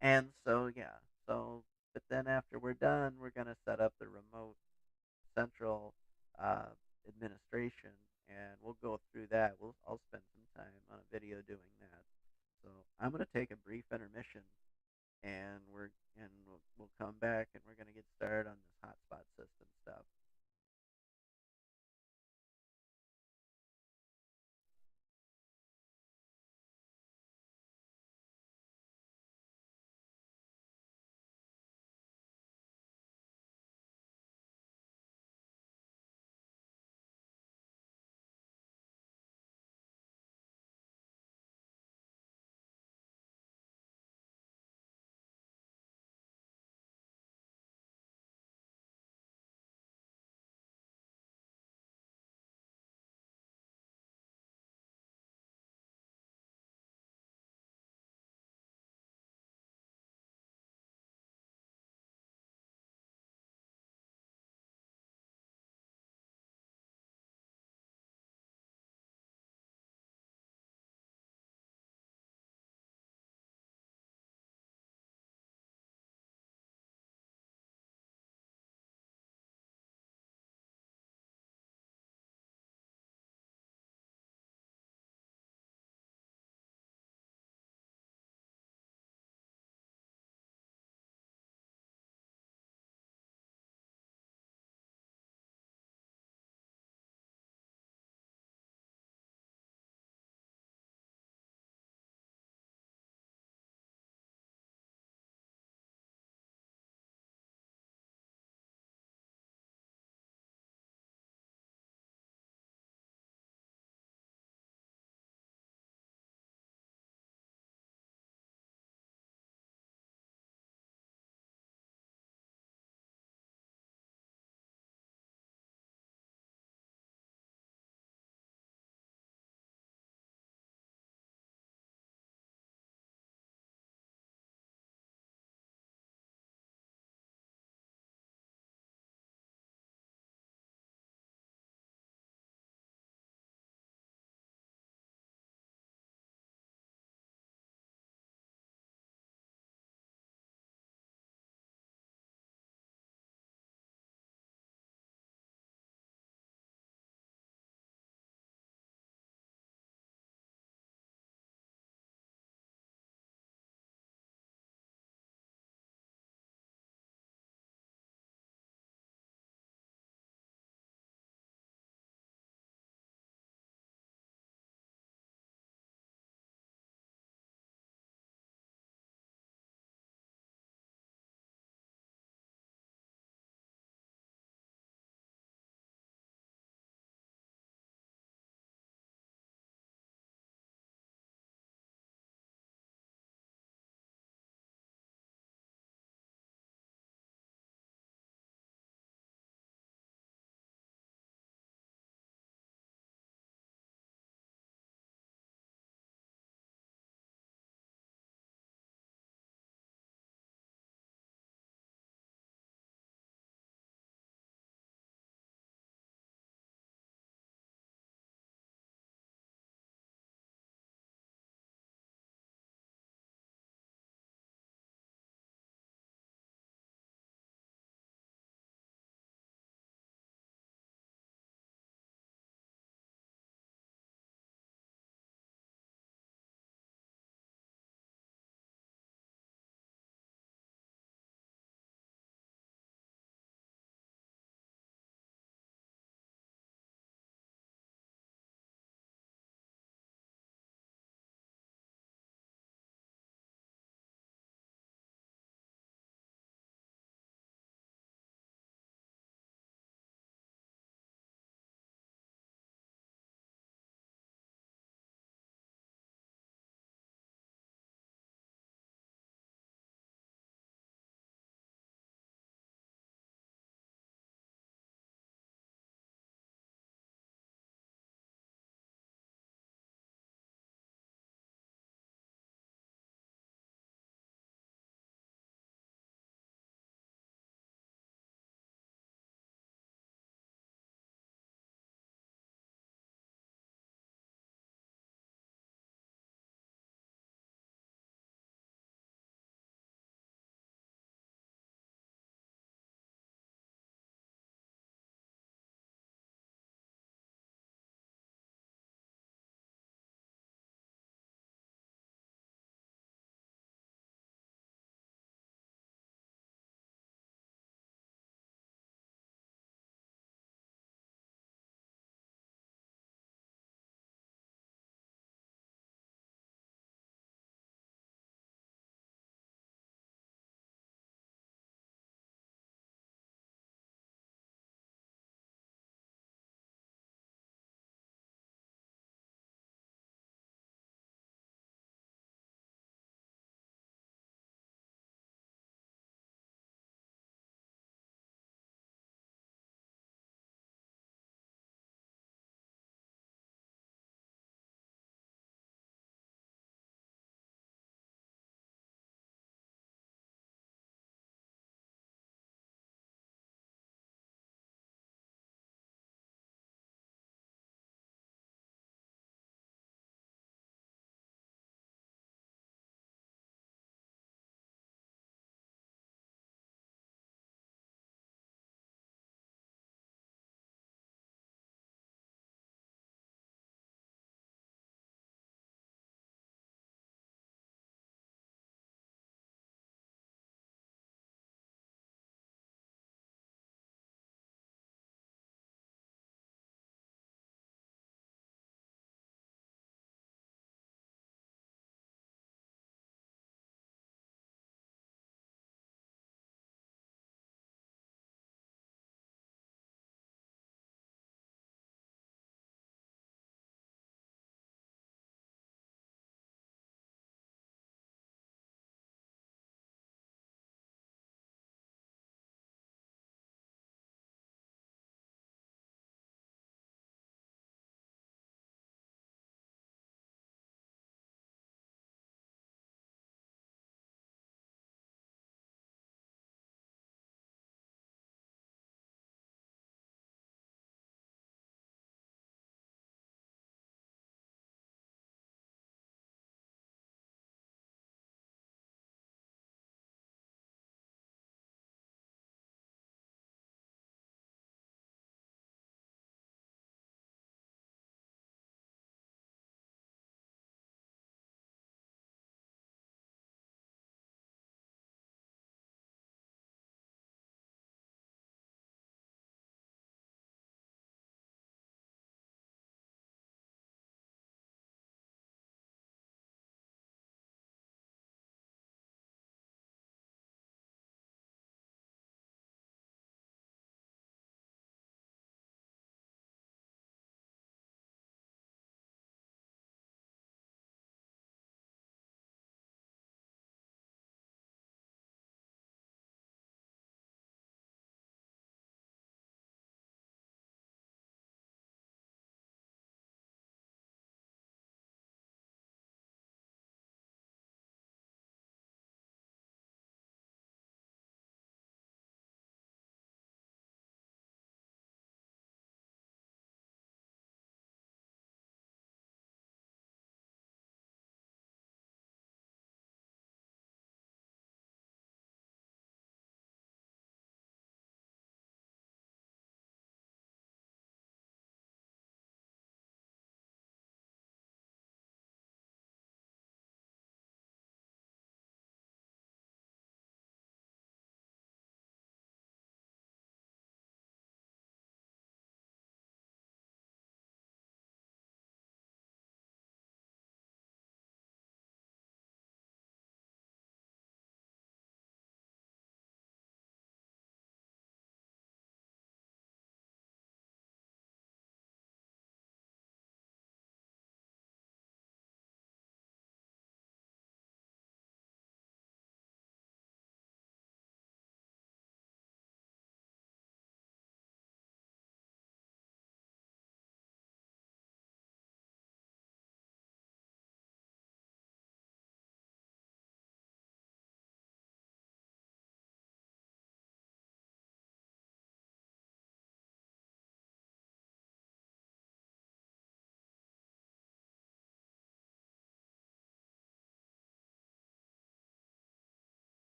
And so yeah, so but then after we're done, we're gonna set up the remote central uh, administration, and we'll go through that. I'll spend some time on a video doing that. So I'm gonna take a brief intermission, and we'll come back and we're gonna get started on this hotspot system stuff.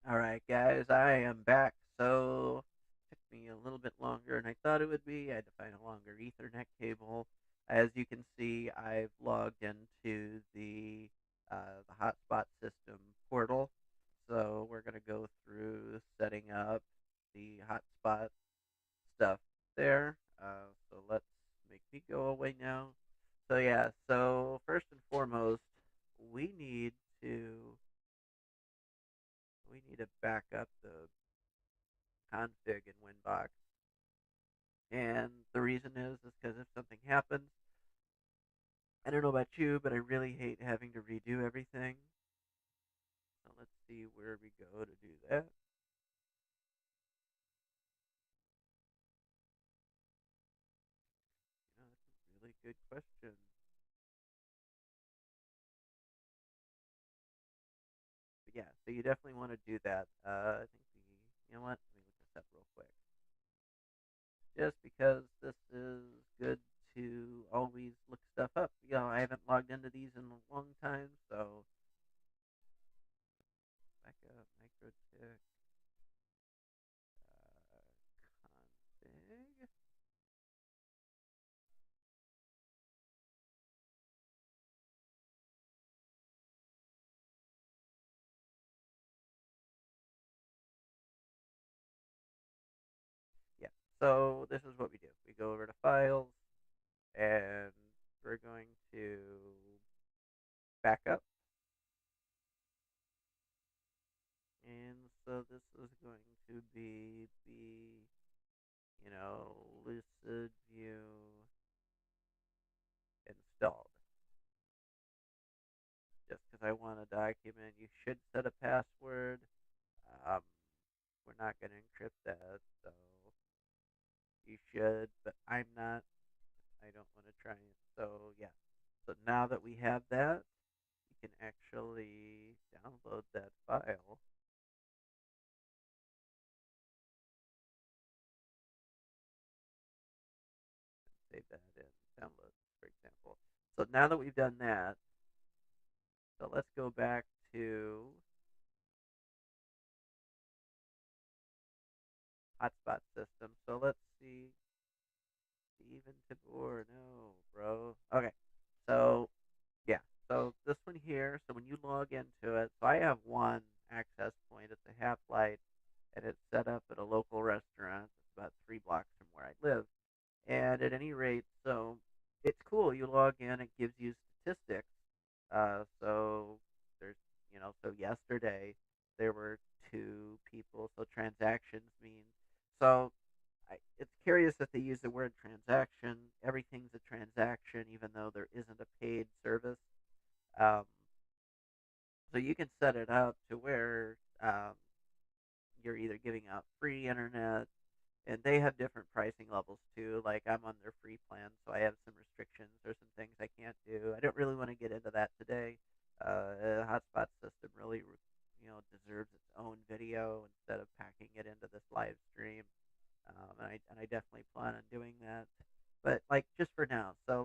All right, guys, I am back. So, it took me a little bit longer than I thought it would be. I had to find a longer Ethernet cable. As you can see, I've logged into the hotspot system portal. So we're gonna go through setting up the hotspot stuff there. So let's make me go away now. So yeah, so first and foremost, we need to we need to back up the config in Winbox. And the reason is because if something happens, I don't know about you, but I really hate having to redo everything. So let's see where we go to do that. That's a really good question. But yeah, so you definitely want to do that. I think you know what? Let me look this up real quick. Just because this is good to always look stuff up. I haven't logged into these in a long time, so back up Mikrotik config. Yeah. So this is what we do. We go over to files and we're going to back up. And so this is going to be Lucid View installed. Just because I want a document, you should set a password. Um, we're not going to encrypt that, so you should, but I'm not. I don't want to try it. So yeah. So now that we have that, you can actually download that file and save that in downloads, for example. So now that we've done that, so let's go back to hotspot system. So let's see. Even Tabor, no, bro. Okay. So yeah. So this one here. So when you log into it, so I have one access point. It's a half light, and it's set up at a local restaurant. It's about 3 blocks from where I live. And at any rate, so it's cool. You log in, it gives you statistics. So there's, so yesterday there were 2 people. So transactions mean, so it's curious that they use the word transaction. Everything's a transaction, even though there isn't a paid service. Um, so you can set it up to where you're either giving out free internet, and they have different pricing levels too. Like I'm on their free plan, so I have some restrictions or some things I can't do. I don't really want to get into that today. Hotspot system really, deserves its own video instead of packing it into this live stream. And I definitely plan on doing that. But like just for now, so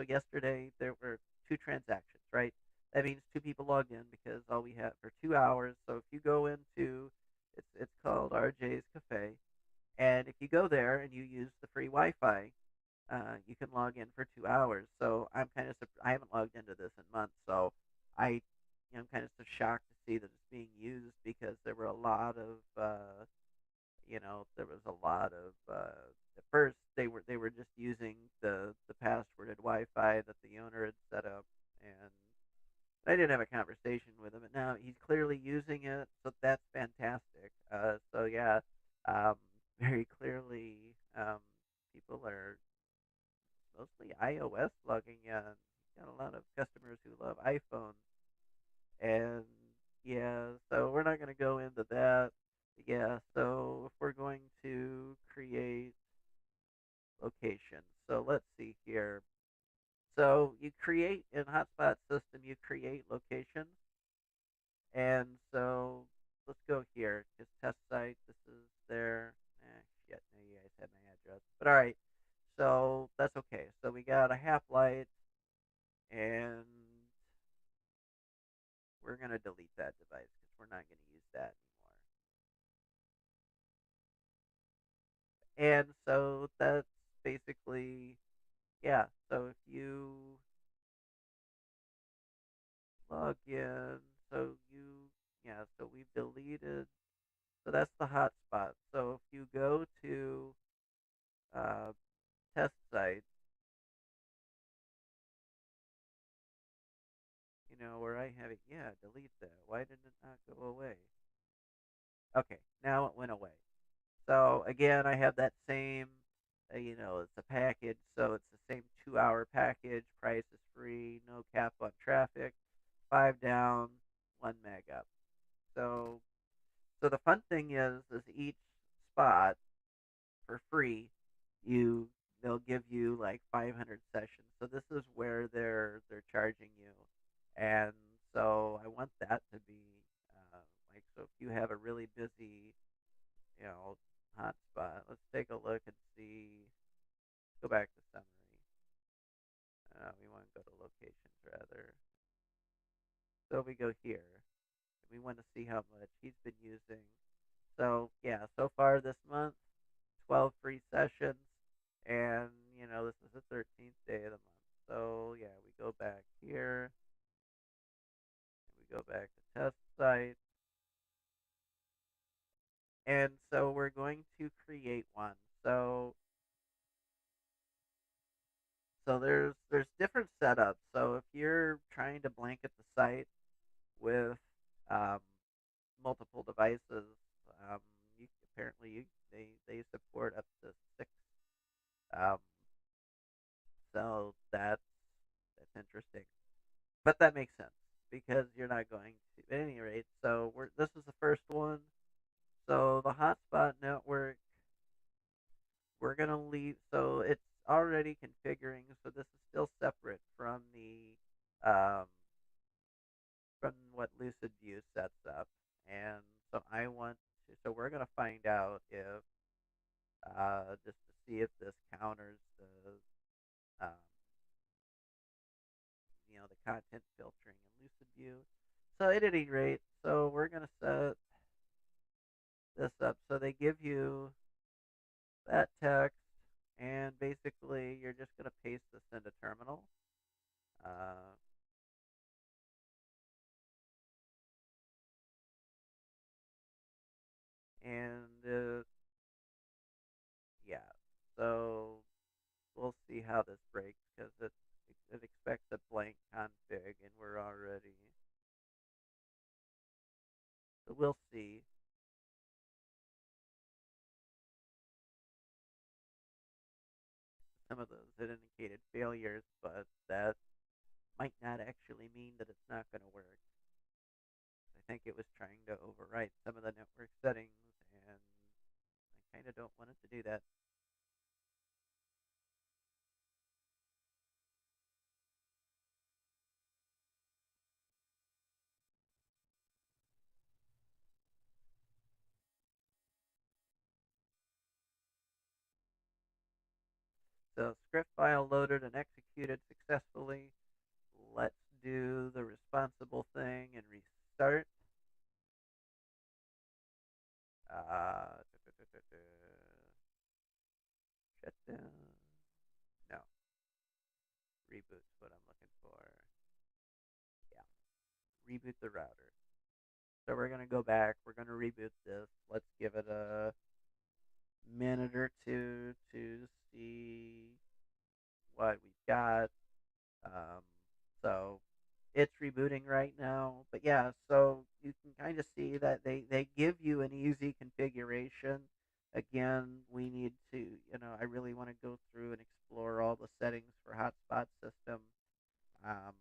yesterday there were 2 transactions, right? That means 2 people logged in because all we have for 2 hours. So if you go into it's called RJ's Cafe, and if you go there and you use the free Wi-Fi, you can log in for 2 hours. So I haven't logged into this in months, so I'm kind of so shocked to see that it's being used because there were a lot of there was a lot of at first they were just using the passworded Wi-Fi that the owner had set up, and I didn't have a conversation with him, and now he's clearly using it, so that's fantastic. So yeah, um, very clearly, people are mostly iOS logging in. Got a lot of customers who love iPhone, and yeah, so we're not going to go into that. Yeah, so if we're going to create locations, so let's see here. So you create in Hotspot system, you create locations, and so let's go here. Just test site. This is there. Shit, now you guys have my address. But all right, so that's okay. So we got a half light, and we're gonna delete that device because we're not gonna use that anymore. And so that's basically, yeah. So if you log in, so you, yeah, so we've deleted, so that's the hotspot. So if you go to uh, test site, where I have it, yeah, delete that. Why did it not go away? Okay, now it went away. So again, I have that same, it's a package, so it's the same 2 hour package. Price is free, no cap on traffic, 5 down, 1 meg up. So, so the fun thing is each spot for free, you they'll give you like 500 sessions. So this is where they're charging you, and so I want that to be uh, like, so if you have a really busy, you know, hotspot. Let's take a look and see. Go back to summary. We want to go to locations rather. So we go here. We want to see how much he's been using. So yeah, so far this month, 12 free sessions, and this is the 13th day of the month. So yeah, we go back here, and we go back to test site, and so we're going to create one. So there's different setups. So if you're trying to blanket the site with um, multiple devices, um, you apparently they support up to six. Um, so that's interesting, but that makes sense because you're not going to at any rate. So this is the first one. So the hotspot network, we're gonna leave. So it's already configuring. So this is still separate from what Lucid View sets up. And so I want to, so we're going to find out if, just to see if this counters the content filtering in Lucid View. So at any rate, so we're going to set this up. So they give you that text, and basically you're just going to paste this into terminal. Uh, and yeah, so we'll see how this breaks because it expects a blank config, and we're already. So we'll see. Some of those it indicated failures, but that might not actually mean that it's not going to work. I think it was trying to overwrite some of the network settings, and I kind of don't want it to do that. So script file loaded and executed successfully. Let's do the responsible thing and restart. Uh, Shut down. No, reboot's what I'm looking for. Yeah, reboot the router. So we're gonna go back. We're gonna reboot this. Let's give it a minute or two to see what we've got. Um, so it's rebooting right now. But yeah, so you can kind of see that they give you an easy configuration. Again, we need to, I really want to go through and explore all the settings for hotspot system um,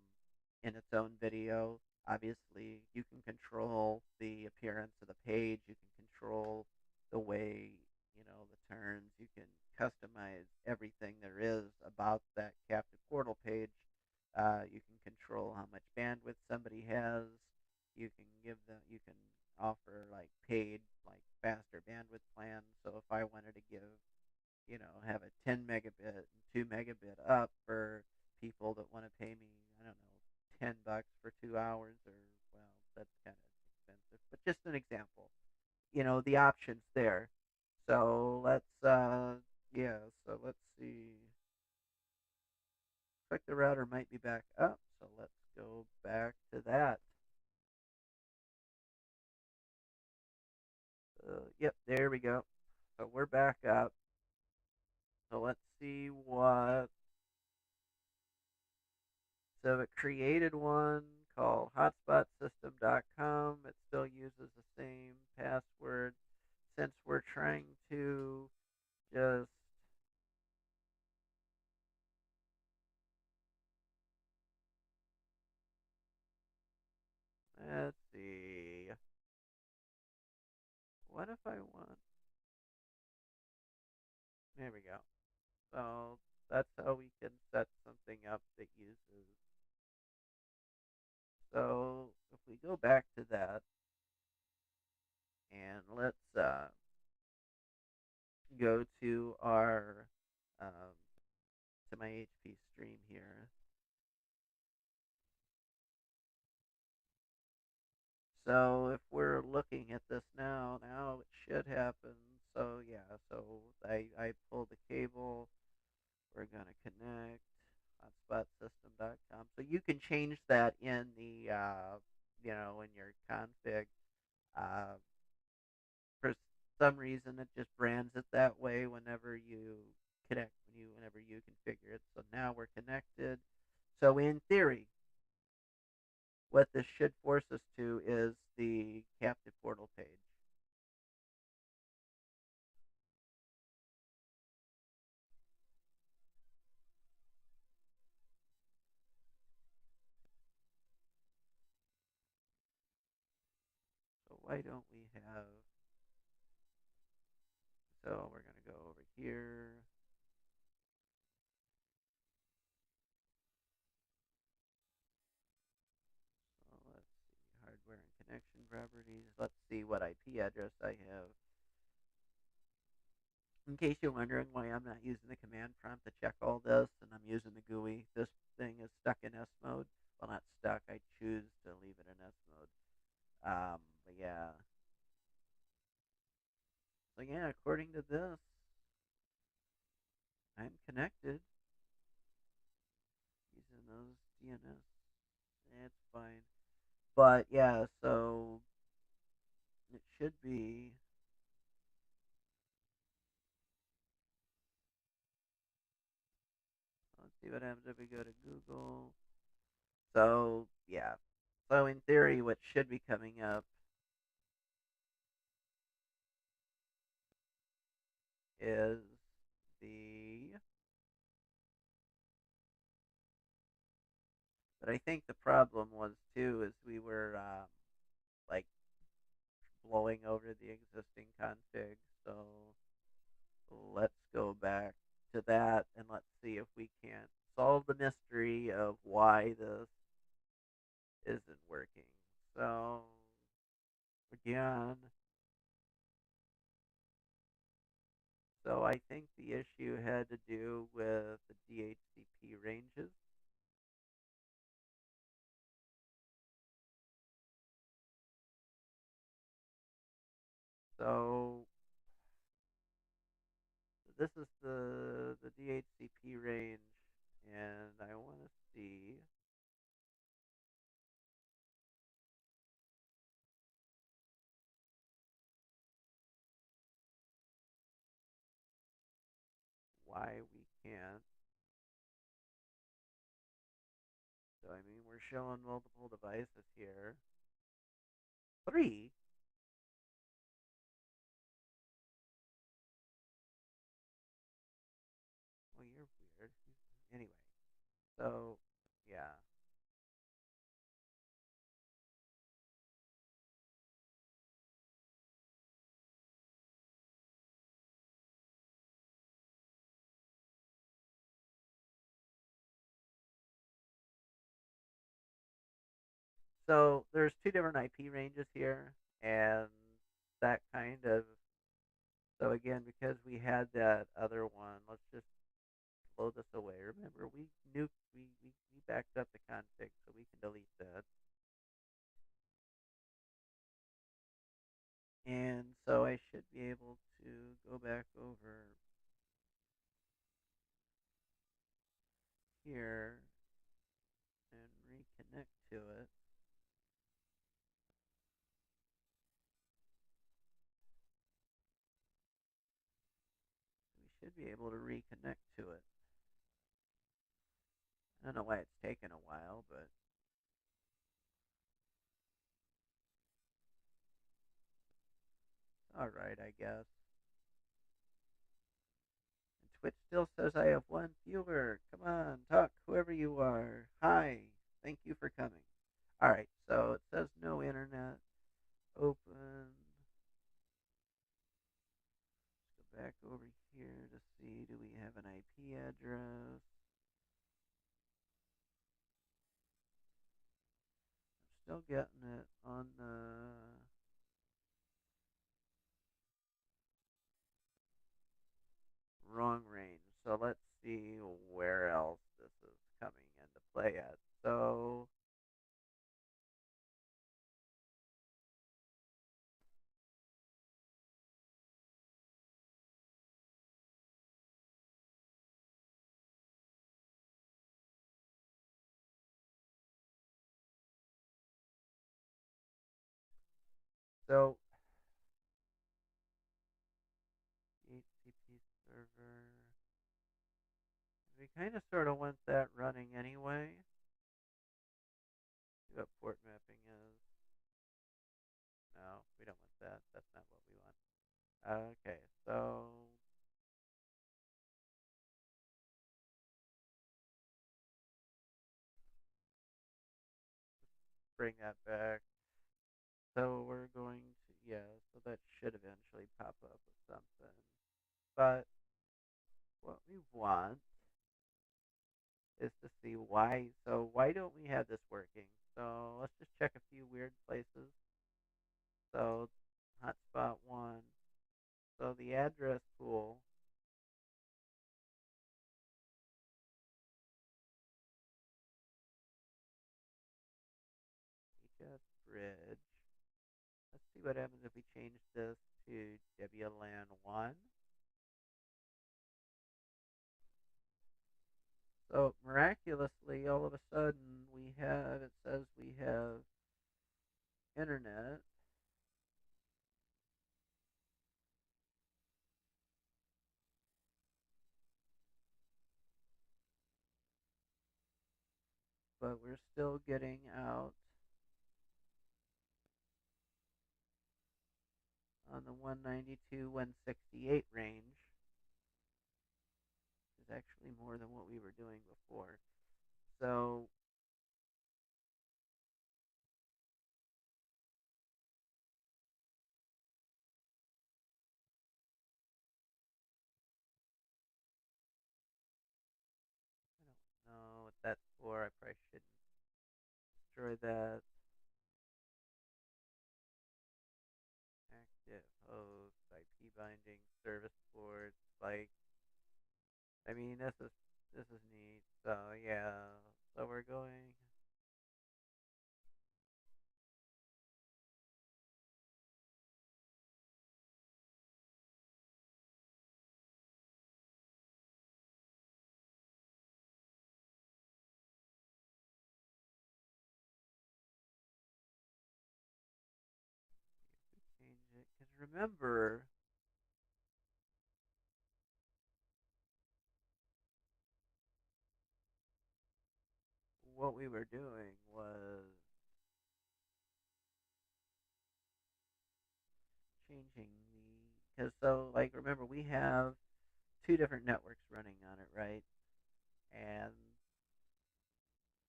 in its own video. Obviously, you can control the appearance of the page. You can control the way, the turns. You can customize everything there is about that captive portal page. You can control how much bandwidth somebody has. You can give them. You can offer like paid, like faster bandwidth plans. So if I wanted to give, have a 10 megabit and 2 megabit up for people that want to pay me, I don't know, $10 for 2 hours, or, well, that's kind of expensive, but just an example. The options there. So yeah, so let's see. Looks like the router might be back up, so let's go back to that. Yep, there we go. So we're back up. So let's see what. So it created one called hotspotsystem.com. It still uses the same password. Since we're trying to just, let's see. What if I want? There we go. So that's how we can set something up that uses. So if we go back to that and let's go to our um, to my HP stream here. So if we're looking at this now it should happen. So yeah, so I pull the cable. We're gonna connect hotspotsystem.com. So you can change that in the in your config. Uh, for some reason, it just brands it that way whenever you configure it. So now we're connected. So in theory, what this should force us to is the captive portal page. So why don't we have? So we're gonna go over here. So let's see hardware and connection properties. Let's see what IP address I have. In case you're wondering why I'm not using the command prompt to check all this, and I'm using the GUI, this thing is stuck in S mode. Well, not stuck. I choose to leave it in S mode. But yeah. So yeah, according to this, I'm connected using those DNS. It's fine. But yeah, so it should be. Let's see what happens if we go to Google. So yeah. So in theory, what should be coming up is the. But I think the problem was too is we were like blowing over the existing config. So let's go back to that and let's see if we can't solve the mystery of why this isn't working. So again, so I think the issue had to do with the DHCP ranges. So this is the DHCP range, and I want to see why we can't. So I mean, we're showing multiple devices here. Three. Well, you're weird. Anyway, so yeah. So there's two different IP ranges here, and that kind of. So again, because we had that other one, let's just blow this away. Remember, we backed up the config, so we can delete that. And so I should be able to go here and reconnect to it, we should be able to reconnect to it. I don't know why it's taken a while, but alright, I guess. And Twitch still says I have one viewer. Come on, talk, whoever you are. Hi, thank you for coming. Alright, so it says no internet. Open. Let's go back over here to see, do we have an IP address? I'm still getting it on the wrong range. So let's see where else this is coming into play at. So so HTTP server. We kind of sort of want that running anyway. See what port mapping is. No, we don't want that. That's not what we want. Okay, so bring that back. So we're going to, yeah, so that should eventually pop up with something. But what we want is to see why. So why don't we have this working? So let's just check a few weird places. So hotspot one. So the address pool. HS bridge. Let's see what happens if we change this to WLAN 1. So miraculously, all of a sudden, we have, it says we have internet, but we're still getting out on the 192, 168 range, which is actually more than what we were doing before. So I don't know what that's for. I probably shouldn't destroy that. Active host, IP binding, service ports, like, I mean, this is neat. So yeah, so we're going. Change it. Because remember, what we were doing was changing the. Because so, like, remember, we have two different networks running on it, right? And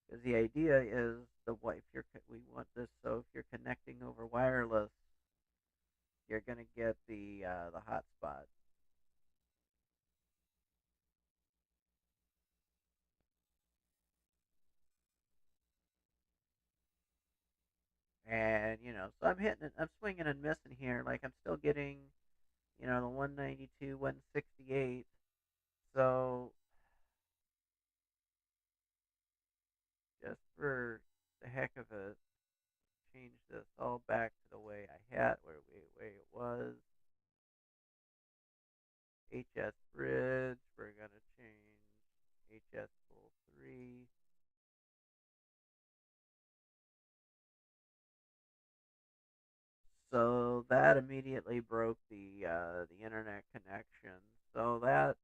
because the idea is the what if you're we want this so if you're connecting over wireless, you're gonna get the hotspot. And so I'm hitting it, I'm swinging and missing here. Like I'm still getting the 192, 168. So just for the heck of it, change this all back to the way I had, way it was. HS bridge, we're gonna change HS full 3. So that immediately broke the internet connection. So that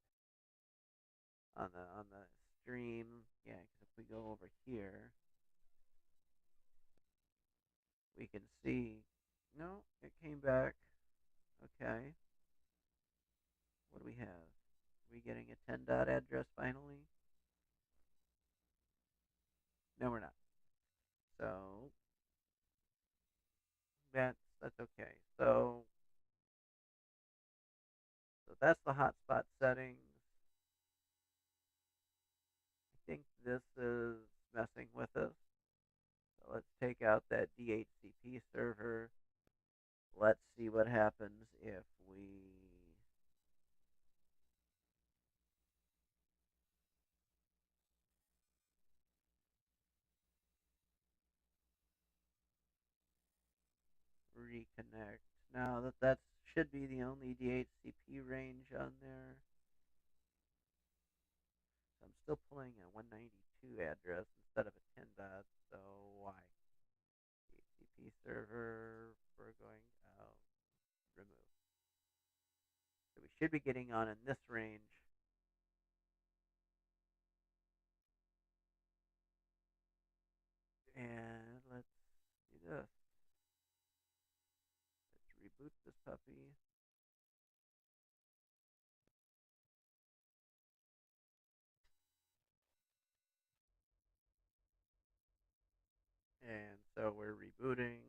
on the stream, yeah, because if we go over here, we can see. No, it came back. Okay, what do we have? Are we getting a 10 dot address finally? No, we're not. So that's okay. So that's the hotspot settings. I think this is messing with us. So let's take out that DHCP server. Let's see what happens if we reconnect. Now that should be the only DHCP range on there. So I'm still pulling a 192 address instead of a 10 dot. So why? DHCP server. We're going out. Remove. So we should be getting on in this range. And let's do this. Let's reboot this puppy. And so we're rebooting.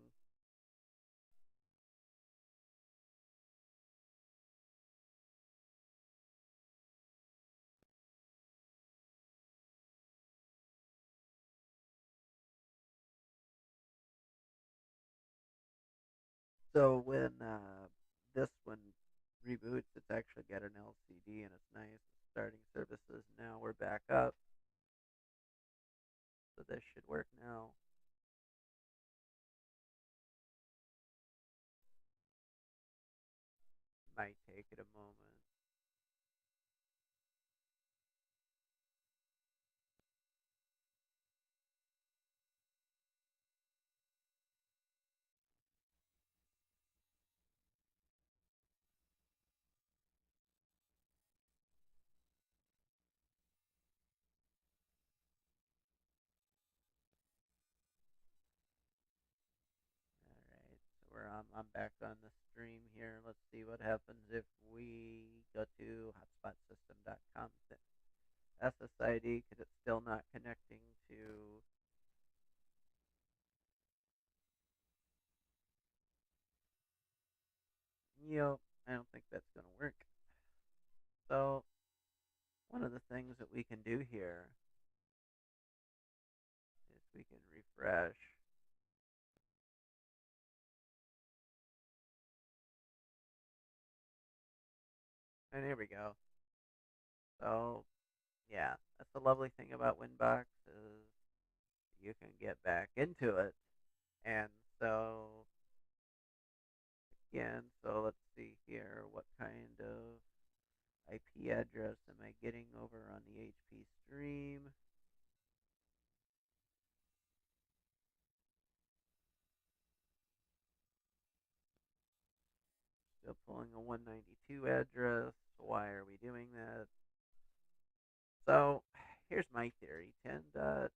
So when this one reboots, it's actually got an LCD and it's nice. It's starting services. Now we're back up. So this should work now. Might take it a moment. Alright, so I'm back on the stream here. Let's see what happens if we go to hotspotsystem.com SSID because it's still not connecting to. I don't think that's going to work. So one of the things that we can do here is we can refresh. And here we go. So yeah, that's the lovely thing about Winbox is you can get back into it. And so again, so let's see here, what kind of IP address am I getting over on the HP stream? Still pulling a 192 address. Why are we doing that? So here's my theory. 10.250,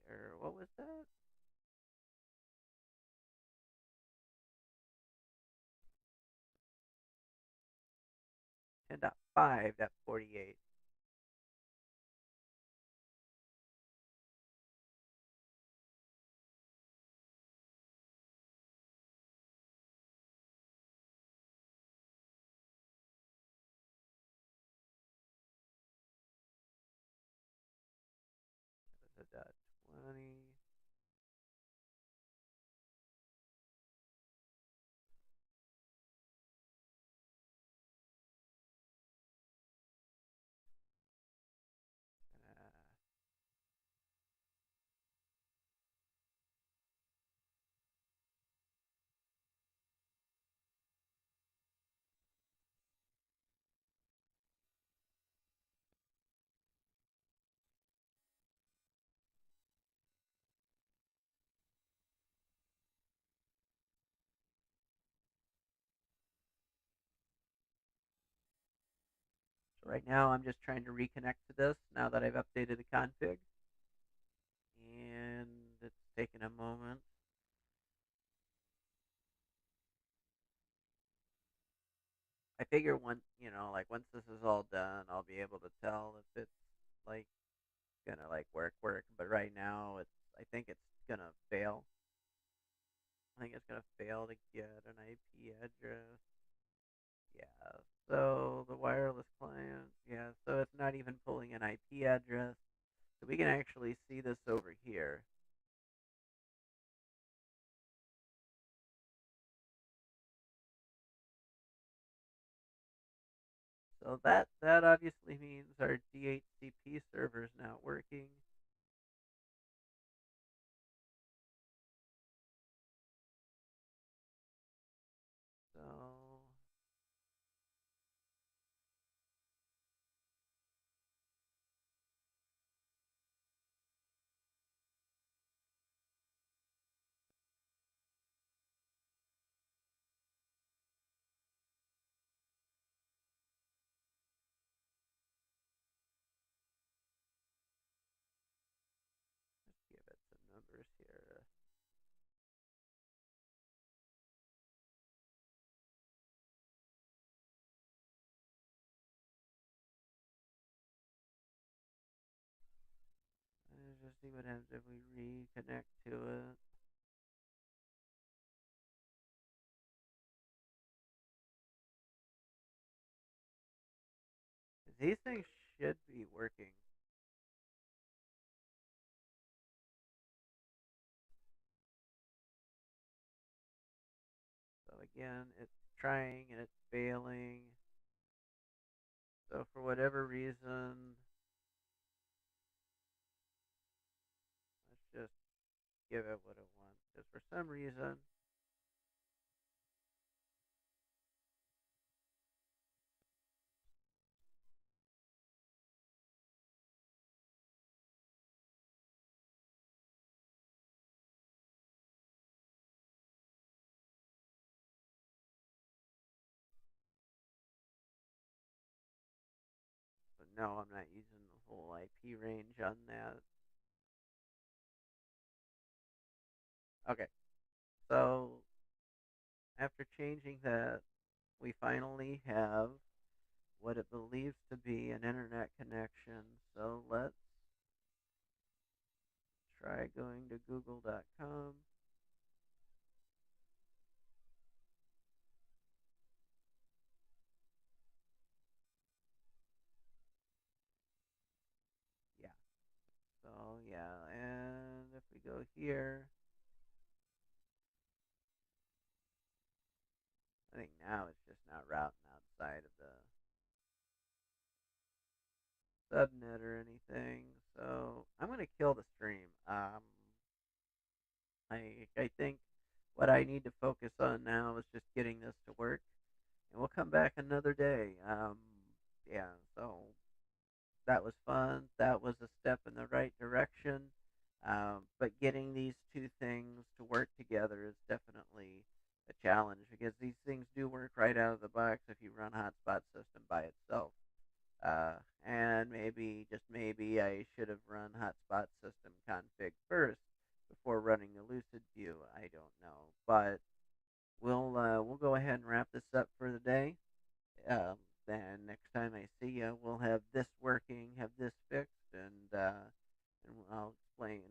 or what was that? 10.5.48. Dot 20. Uh, So right now I'm just trying to reconnect to this now that I've updated the config, and it's taking a moment. I figure once, like once this is all done, I'll be able to tell if it's like gonna like work. But right now, I think it's gonna fail. I think it's gonna fail to get an IP address. Yeah. So the wireless client, yeah. So it's not even pulling an IP address. So we can actually see this over here. So that obviously means our DHCP server is not working. So let's give it some numbers here. Let's just see what happens if we reconnect to it. These things should be working. So again, it's trying and it's failing. So for whatever reason, let's just give it what it wants. Because for some reason, but no, I'm not using the whole IP range on that. Okay, so after changing that, we finally have what it believes to be an internet connection. So let's try going to google.com. Yeah. So yeah, and if we go here, I think now it's just not routing outside of the subnet or anything. So I'm gonna kill the stream. I think what I need to focus on now is just getting this to work, and we'll come back another day. Yeah. So that was fun. That was a step in the right direction. But getting these two things to work together is definitely a challenge because these things do work right out of the box if you run Hotspot System by itself. Uh, and maybe, just maybe, I should have run Hotspot System config first before running the Lucid View. I don't know, but we'll go ahead and wrap this up for the day. Um, then next time I see you, we'll have this working, have this fixed, and I'll explain